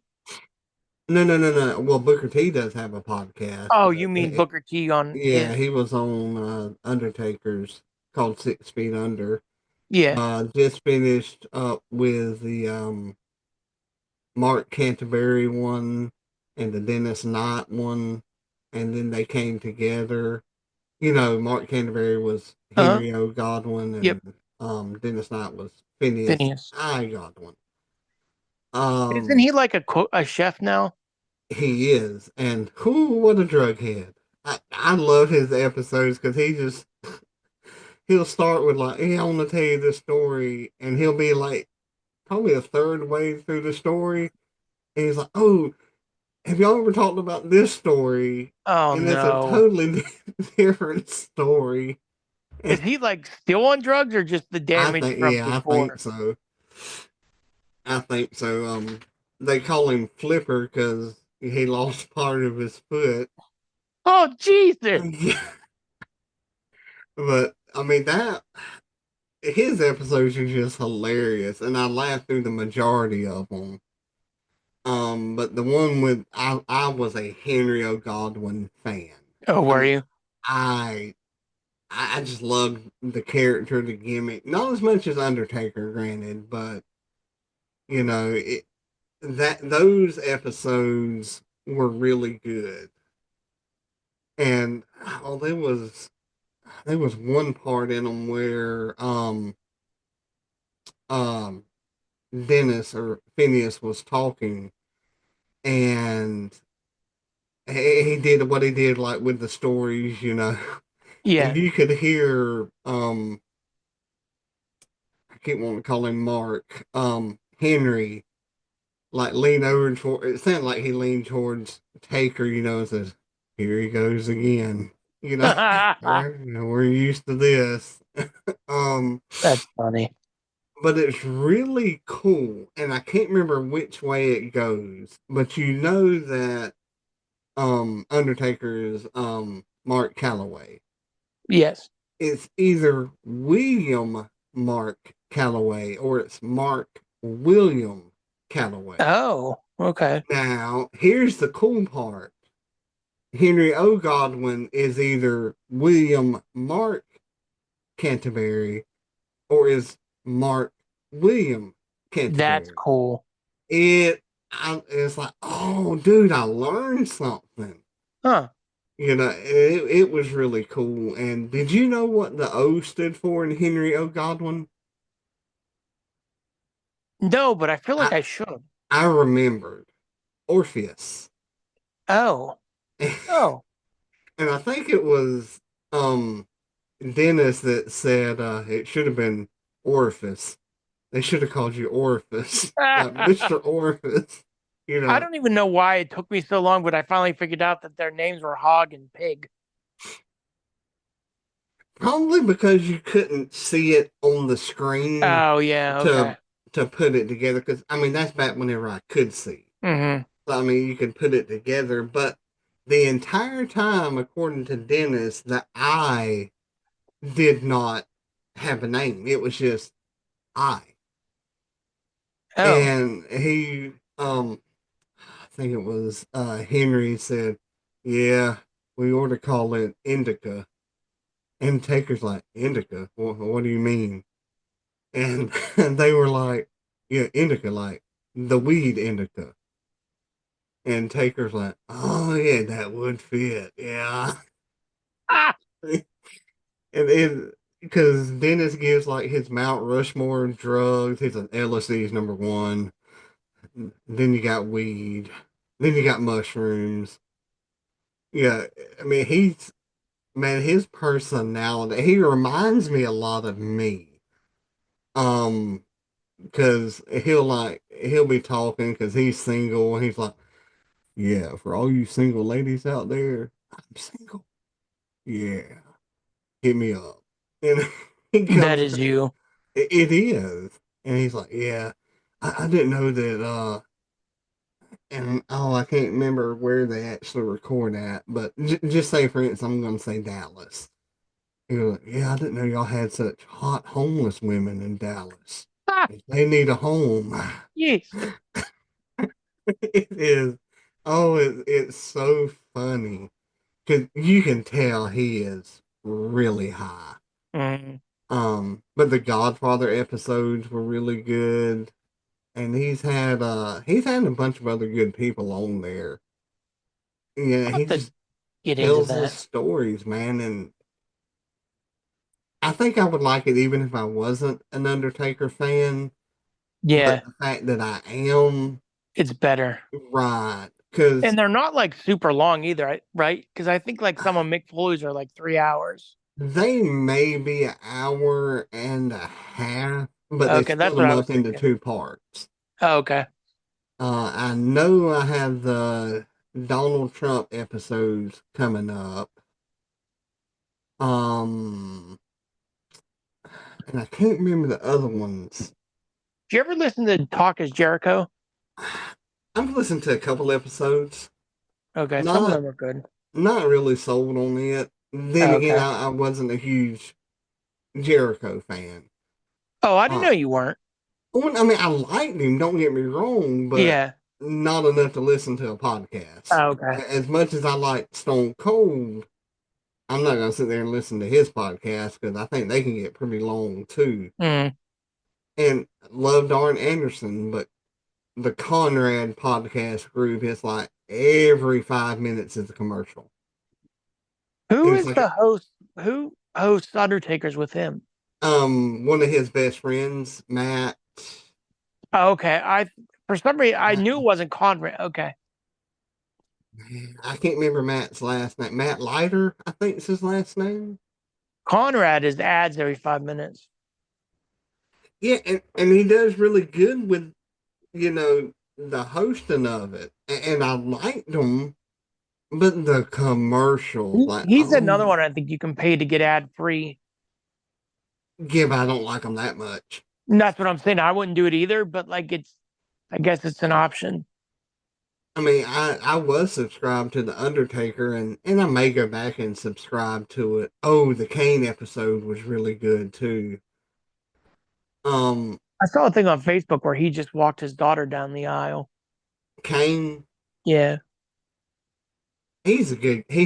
Speaker 1: No, no, no, no. Well, Booker T does have a podcast,
Speaker 2: Oh,
Speaker 1: but
Speaker 2: you mean Booker T on
Speaker 1: yeah,
Speaker 2: his?
Speaker 1: he was on Undertaker's called 6 Feet Under.
Speaker 2: Yeah.
Speaker 1: Just finished up with the Mark Canterbury one and the Dennis Knight one, and then they came together. Mark Canterbury was
Speaker 2: Uh huh.
Speaker 1: Henry O. Godwin,
Speaker 2: Yep.
Speaker 1: and Dennis Knight was Phineas
Speaker 2: Phineas.
Speaker 1: I. Godwin.
Speaker 2: Isn't
Speaker 1: Um,
Speaker 2: he like a chef now?
Speaker 1: he is, and who? What a drug head! I love his episodes because he'll start with like, "Hey, I want to tell you this story," and he'll be like probably a third way through the story, and he's like, "Oh, have y'all ever talked about this story?"
Speaker 2: Oh
Speaker 1: And it's a
Speaker 2: no.
Speaker 1: totally different story.
Speaker 2: Is he like still on drugs or just the damage from
Speaker 1: I think
Speaker 2: before?
Speaker 1: so. I think so. They call him Flipper because he lost part of his foot.
Speaker 2: Oh Jesus.
Speaker 1: But I mean that his episodes are just hilarious, and I laughed through the majority of them. But the one with I was a Henry O. Godwin fan.
Speaker 2: Oh,
Speaker 1: I
Speaker 2: were
Speaker 1: mean,
Speaker 2: you?
Speaker 1: I I just loved the character, the gimmick. Not as much as Undertaker, granted, but it, that those episodes were really good. And oh, there was one part in them where um Dennis or Phineas was talking, and he did what he did like with the stories, and
Speaker 2: Yeah.
Speaker 1: you could hear keep wanting to call him Mark. Henry, like leaned over toward. It sounded like he leaned towards Taker, and says, "Here he goes again." You know, we're used to this. um,
Speaker 2: That's funny.
Speaker 1: but it's really cool, and I can't remember which way it goes. But you know that Undertaker is Mark Calloway.
Speaker 2: Yes.
Speaker 1: It's either William Mark Calloway or it's Mark William Calloway.
Speaker 2: Oh, okay.
Speaker 1: Now, here's the cool part. Henry O. Godwin is either William Mark Canterbury or is Mark William
Speaker 2: That's
Speaker 1: Canterbury.
Speaker 2: cool.
Speaker 1: It's like, oh, dude, I learned something.
Speaker 2: Huh.
Speaker 1: It was really cool. And did you know what the O stood for in Henry O. Godwin?
Speaker 2: No, but I feel like
Speaker 1: I,
Speaker 2: I should.
Speaker 1: I remembered Orpheus.
Speaker 2: Oh. Oh.
Speaker 1: And I think it was Dennis that said it should have been Orifice. They should have called you Orifice, like Mr. Orifice.
Speaker 2: I don't even know why it took me so long, but I finally figured out that their names were Hog and Pig.
Speaker 1: Probably because you couldn't see it on the screen
Speaker 2: Oh, yeah, okay.
Speaker 1: to put it together. Because I mean, that's back whenever I could see.
Speaker 2: Mm-hmm.
Speaker 1: So, I mean, you could put it together, but the entire time, according to Dennis, the I did not have a name. It was just I.
Speaker 2: Oh.
Speaker 1: And I think it was Henry said, "Yeah, we ought to call it indica." And Taker's like, "Indica? What do you mean?" And, and they were like, "Yeah, indica, like the weed indica." And Taker's like, "Oh yeah, that would fit, yeah."
Speaker 2: Ah!
Speaker 1: And it because Dennis gives like his Mount Rushmore drugs. He's an LSD's number one. Then you got weed. Then you got mushrooms. Yeah, I mean his personality. He reminds me a lot of me. Um, because he'll be talking because he's single and he's like, yeah, for all you single ladies out there, I'm single. Yeah, hit me up. And he
Speaker 2: That
Speaker 1: comes,
Speaker 2: is you.
Speaker 1: it is, and he's like, yeah, I didn't know that. And oh, I can't remember where they actually record at, but just say for instance, I'm going to say Dallas. He goes, yeah, I didn't know y'all had such hot homeless women in Dallas.
Speaker 2: Ah,
Speaker 1: They need a home.
Speaker 2: yes.
Speaker 1: It is. Oh, it's so funny because you can tell he is really high.
Speaker 2: Mm.
Speaker 1: But the Godfather episodes were really good, and he's had a bunch of other good people on there. Yeah,
Speaker 2: I'll
Speaker 1: he
Speaker 2: have to
Speaker 1: just
Speaker 2: get into
Speaker 1: tells his
Speaker 2: that.
Speaker 1: stories, man, and I think I would like it even if I wasn't an Undertaker fan. But
Speaker 2: Yeah,
Speaker 1: the fact that I am,
Speaker 2: it's better.
Speaker 1: right, because
Speaker 2: And they're not like super long either, right? Because I think like some of Mick Foley's are like 3 hours.
Speaker 1: they may be an hour and a half, but they
Speaker 2: Okay,
Speaker 1: split
Speaker 2: that's what
Speaker 1: them
Speaker 2: I was
Speaker 1: up into
Speaker 2: thinking.
Speaker 1: two parts.
Speaker 2: Oh, okay.
Speaker 1: I know I have the Donald Trump episodes coming up. Um, and I can't remember the other ones.
Speaker 2: Did you ever listen to Talk is Jericho?
Speaker 1: I've listened to a couple episodes.
Speaker 2: Okay, some of
Speaker 1: Not
Speaker 2: them are good.
Speaker 1: not really sold on it. Then again,
Speaker 2: Okay.
Speaker 1: I wasn't a huge Jericho fan.
Speaker 2: Oh, I didn't
Speaker 1: Uh,
Speaker 2: know you weren't.
Speaker 1: I mean, I liked him. Don't get me wrong, but
Speaker 2: Yeah.
Speaker 1: not enough to listen to a podcast.
Speaker 2: Oh, okay.
Speaker 1: As much as I like Stone Cold, I'm not gonna sit there and listen to his podcast because I think they can get pretty long too.
Speaker 2: Mm.
Speaker 1: And loved Arn Anderson, but the Conrad podcast group is like every 5 minutes is a commercial.
Speaker 2: Who
Speaker 1: And it's
Speaker 2: is
Speaker 1: like
Speaker 2: the host? Who hosts Undertakers with him?
Speaker 1: one of his best friends, Matt.
Speaker 2: Oh, okay. For some reason I knew it wasn't Conrad. Okay.
Speaker 1: I can't remember Matt's last name. Matt Leiter, I think is his last name.
Speaker 2: Conrad is ads every 5 minutes.
Speaker 1: Yeah, and he does really good with, the hosting of it. And I liked him, but the commercials, like,
Speaker 2: He's another
Speaker 1: oh,
Speaker 2: one I think you can pay to get ad free.
Speaker 1: yeah, but I don't like him that much.
Speaker 2: That's what I'm saying. I wouldn't do it either, but like I guess it's an option.
Speaker 1: I mean, I was subscribed to the Undertaker, and I may go back and subscribe to it. Oh, the Kane episode was really good too. Um,
Speaker 2: I saw a thing on Facebook where he just walked his daughter down the aisle.
Speaker 1: Kane,
Speaker 2: Yeah.
Speaker 1: he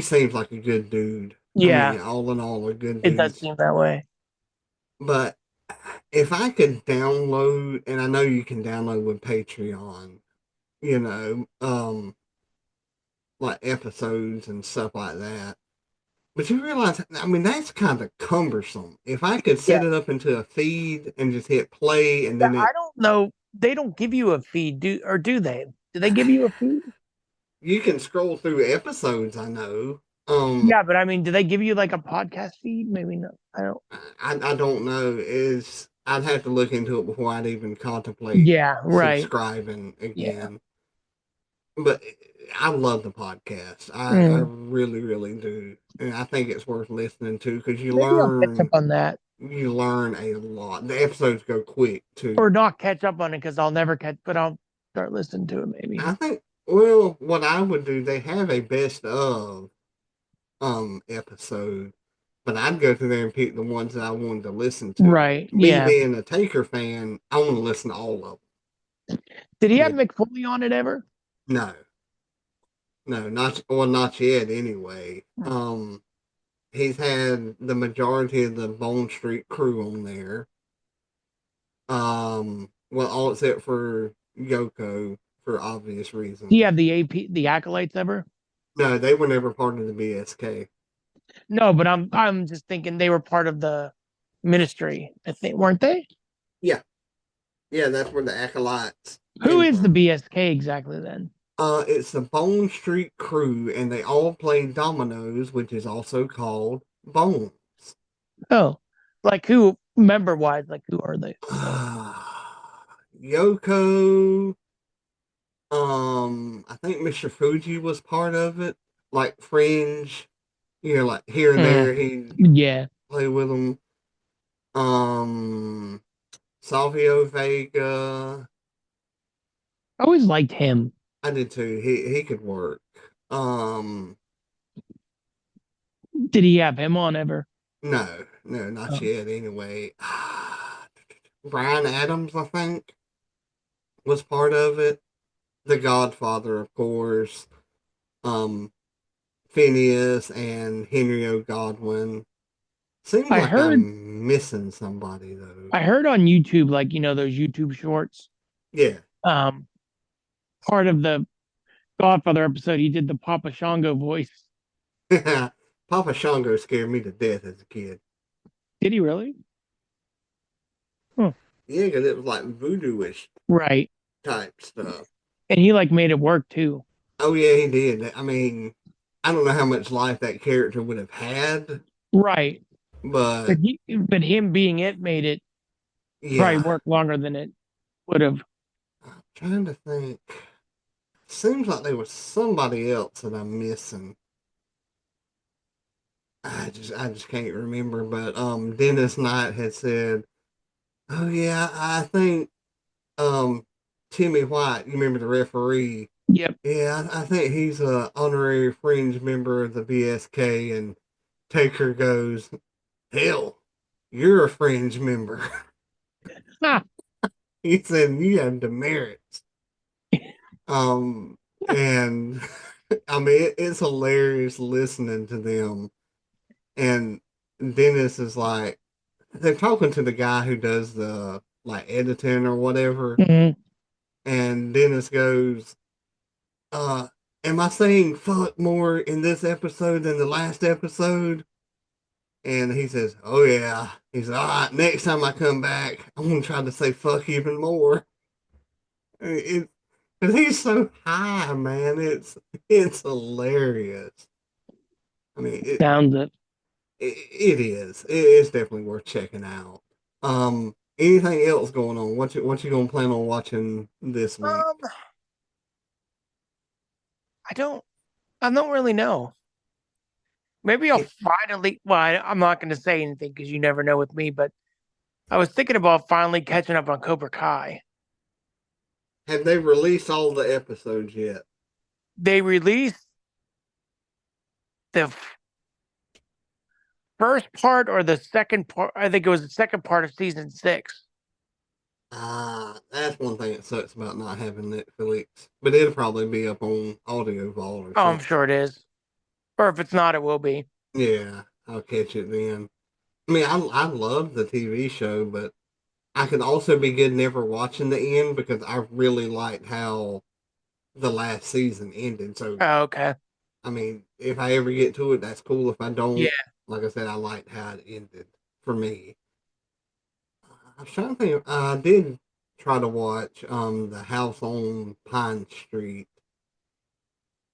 Speaker 1: seems like a good dude. I
Speaker 2: Yeah.
Speaker 1: mean, all in all, a good
Speaker 2: It does
Speaker 1: dude.
Speaker 2: seem that way.
Speaker 1: But if I could download, and I know you can download with Patreon, you know, like episodes and stuff like that. But you realize, I mean, that's kind of cumbersome. If I could
Speaker 2: Yeah.
Speaker 1: set it up into a feed and just hit play, and
Speaker 2: Yeah,
Speaker 1: then
Speaker 2: I don't know. They don't give you a feed, do they? Do they give you a feed?
Speaker 1: you can scroll through episodes. I know.
Speaker 2: Yeah, but I mean, do they give you like a podcast feed? Maybe not. I don't.
Speaker 1: I don't know. Is I'd have to look into it before I'd even contemplate
Speaker 2: Yeah, right.
Speaker 1: subscribing
Speaker 2: Yeah.
Speaker 1: again. But I love the podcast. I
Speaker 2: Mm.
Speaker 1: really, really do, and I think it's worth listening to because
Speaker 2: Maybe I'll catch up on that.
Speaker 1: you learn a lot. The episodes go quick too.
Speaker 2: Or not catch up on it because I'll never catch, but I'll start listening to it maybe.
Speaker 1: I think. Well, what I would do, they have a best of episode, but I'd go through there and pick the ones that I wanted to listen to.
Speaker 2: Right.
Speaker 1: Me
Speaker 2: Yeah.
Speaker 1: being a Taker fan, I want to listen to all of
Speaker 2: Did he
Speaker 1: them.
Speaker 2: have McFoley on it ever?
Speaker 1: No, no, not yet. Anyway,
Speaker 2: Hmm.
Speaker 1: he's had the majority of the Bone Street crew on there. Well, all except for Yoko for obvious
Speaker 2: Did he
Speaker 1: reasons.
Speaker 2: have the AP, the acolytes ever?
Speaker 1: No, they were never part of the BSK.
Speaker 2: No, but I'm just thinking they were part of the ministry. I think weren't they?
Speaker 1: Yeah, yeah, that's where the acolytes
Speaker 2: Who
Speaker 1: came
Speaker 2: is the
Speaker 1: from.
Speaker 2: BSK exactly then?
Speaker 1: It's the Bone Street crew, and they all play dominoes, which is also called Bones.
Speaker 2: Oh, like who member wise? Like who are they?
Speaker 1: Yoko, I think Mr. Fuji was part of it, like Fringe, like here and
Speaker 2: Mm,
Speaker 1: there he
Speaker 2: yeah,
Speaker 1: play with them. Um, Salvio Vega,
Speaker 2: I always liked him.
Speaker 1: I did too. He could work. Um,
Speaker 2: Did he have him on ever?
Speaker 1: no, no, not
Speaker 2: Oh.
Speaker 1: yet. Anyway, Brian Adams, I think, was part of it. The Godfather, of course. Um, Phineas and Henry O. Godwin. Seems
Speaker 2: I
Speaker 1: like
Speaker 2: heard
Speaker 1: I'm missing somebody though.
Speaker 2: I heard on YouTube, like those YouTube shorts.
Speaker 1: Yeah.
Speaker 2: Um, part of the Godfather episode, he did the Papa Shango voice.
Speaker 1: Papa Shango scared me to death as a kid.
Speaker 2: Did he really? Huh.
Speaker 1: Yeah, because it was like voodoo-ish
Speaker 2: Right,
Speaker 1: type stuff.
Speaker 2: and he like made it work too.
Speaker 1: Oh yeah, he did. I mean, I don't know how much life that character would have had,
Speaker 2: Right,
Speaker 1: but
Speaker 2: but him being it made it probably
Speaker 1: yeah.
Speaker 2: work longer than it would have.
Speaker 1: I'm trying to think. Seems like there was somebody else that I'm missing. I just can't remember. But Dennis Knight had said, "Oh yeah, I think um Timmy White. You remember the referee?
Speaker 2: Yep.
Speaker 1: Yeah, I think he's a honorary fringe member of the BSK." And Taker goes, "Hell, you're a fringe member."
Speaker 2: Ah,
Speaker 1: He said, "You have demerits." Um, and I mean, it's hilarious listening to them. And Dennis is like, they're talking to the guy who does the like editing or whatever.
Speaker 2: mhm.
Speaker 1: And Dennis goes, uh, am I saying fuck more in this episode than the last episode? And he says, oh yeah. He said, all right, next time I come back, I'm gonna try to say fuck even more. It, Cause he's so high, man. It's hilarious. I mean,
Speaker 2: Sounds it.
Speaker 1: it is. It's definitely worth checking out. Anything else going on? What you gonna plan on watching this week?
Speaker 2: Um, I don't. I don't really know. Maybe I'll
Speaker 1: Eh,
Speaker 2: finally. Well, I'm not going to say anything because you never know with me. But I was thinking about finally catching up on Cobra Kai.
Speaker 1: Have they released all the episodes yet?
Speaker 2: They released the first part or the second part. I think it was the second part of season 6.
Speaker 1: That's one thing that sucks about not having Netflix. But it'll probably be up on Audio Vault or
Speaker 2: Oh, I'm
Speaker 1: something.
Speaker 2: sure it is. Or if it's not, it will be.
Speaker 1: Yeah, I'll catch it then. I mean, I love the TV show, but I could also be good never watching the end because I really liked how the last season ended. So,
Speaker 2: Oh, okay.
Speaker 1: I mean, if I ever get to it, that's cool. If I
Speaker 2: Yeah.
Speaker 1: don't, like I said, I liked how it ended for me. I was trying to think. I did try to watch the House on Pine Street.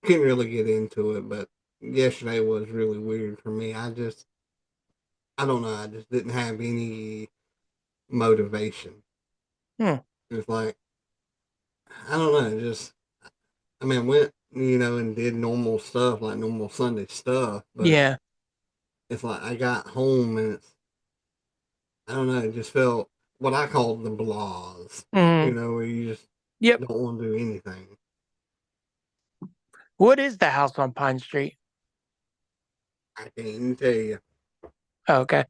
Speaker 1: Couldn't really get into it, but yesterday was really weird for me. I don't know. I just didn't have any motivation.
Speaker 2: Hmm.
Speaker 1: It's like I don't know. Just I mean, I went and did normal stuff like normal Sunday stuff, but
Speaker 2: Yeah.
Speaker 1: it's like I got home and I don't know. It just felt what I call the blahs.
Speaker 2: Hmm.
Speaker 1: Where you just
Speaker 2: Yep.
Speaker 1: don't want to do anything.
Speaker 2: What is the house on Pine Street?
Speaker 1: I can't even tell you.
Speaker 2: Oh, okay.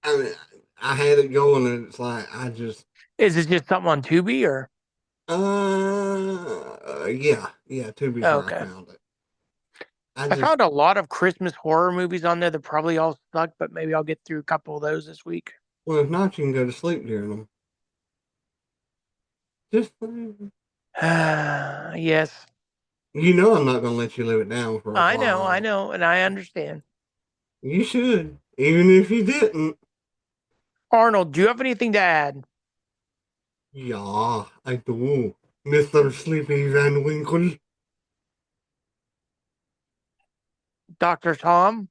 Speaker 1: I mean, I had it going, and it's like I just
Speaker 2: Is it just something on Tubi or?
Speaker 1: yeah. Tubi's
Speaker 2: Oh,
Speaker 1: where I
Speaker 2: okay.
Speaker 1: found it. I
Speaker 2: I
Speaker 1: just
Speaker 2: found a lot of Christmas horror movies on there that probably all suck, but maybe I'll get through a couple of those this week.
Speaker 1: well, if not, you can go to sleep during them. Just
Speaker 2: Yes.
Speaker 1: I'm not gonna let you live it down for a
Speaker 2: I
Speaker 1: while.
Speaker 2: know, and I understand.
Speaker 1: You should, even if you didn't.
Speaker 2: Arnold, do you have anything to add?
Speaker 1: Yeah, I do, Mister Sleepy Van Winkle.
Speaker 2: Dr. Tom?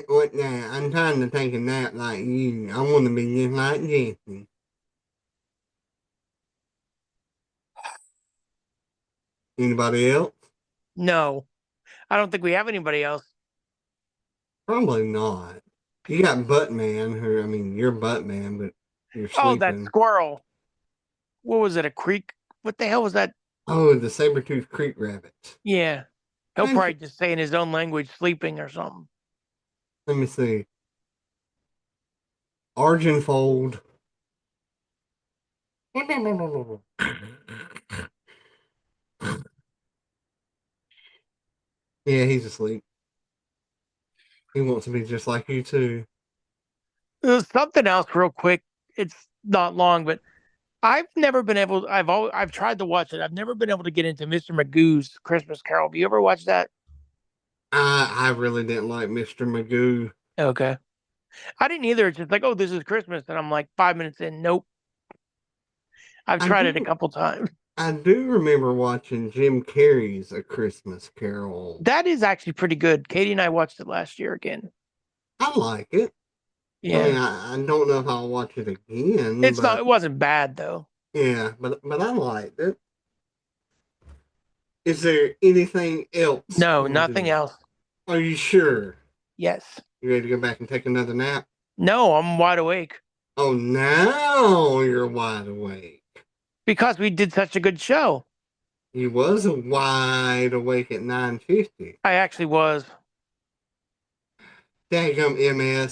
Speaker 1: What now? I'm trying to take a nap like you. I want to be just like Jesse. Anybody else?
Speaker 2: No. I don't think we have anybody else.
Speaker 1: Probably not. You got Buttman, who I mean, you're Buttman, but you're
Speaker 2: Oh, that
Speaker 1: sleeping.
Speaker 2: squirrel. What was it? A creek? What the hell was that?
Speaker 1: Oh, the Saber-Tooth Creek rabbits.
Speaker 2: Yeah. He'll
Speaker 1: And
Speaker 2: probably just say in his own language, sleeping or something.
Speaker 1: let me see. Argenfold. Yeah, he's asleep. He wants to be just like you too.
Speaker 2: There's something else real quick. It's not long, but I've never been able. I've tried to watch it. I've never been able to get into Mr. Magoo's Christmas Carol. Have you ever watched that?
Speaker 1: I really didn't like Mr. Magoo.
Speaker 2: Okay, I didn't either. It's just like, oh, this is Christmas, and I'm like 5 minutes in. Nope. I've
Speaker 1: I
Speaker 2: tried it a
Speaker 1: do
Speaker 2: couple times.
Speaker 1: I do remember watching Jim Carrey's A Christmas Carol.
Speaker 2: That is actually pretty good. Katie and I watched it last year again.
Speaker 1: I like it. I mean,
Speaker 2: Yeah,
Speaker 1: I don't know if I'll watch it again,
Speaker 2: it's not.
Speaker 1: but
Speaker 2: It wasn't bad though.
Speaker 1: yeah, but I liked it. Is there anything else
Speaker 2: No,
Speaker 1: on
Speaker 2: nothing
Speaker 1: this?
Speaker 2: else.
Speaker 1: Are you sure?
Speaker 2: Yes.
Speaker 1: You ready to go back and take another nap?
Speaker 2: No, I'm wide awake
Speaker 1: Oh, now you're wide awake.
Speaker 2: because we did such a good show.
Speaker 1: You was wide awake at 9:50.
Speaker 2: I actually was.
Speaker 1: Daggum MS.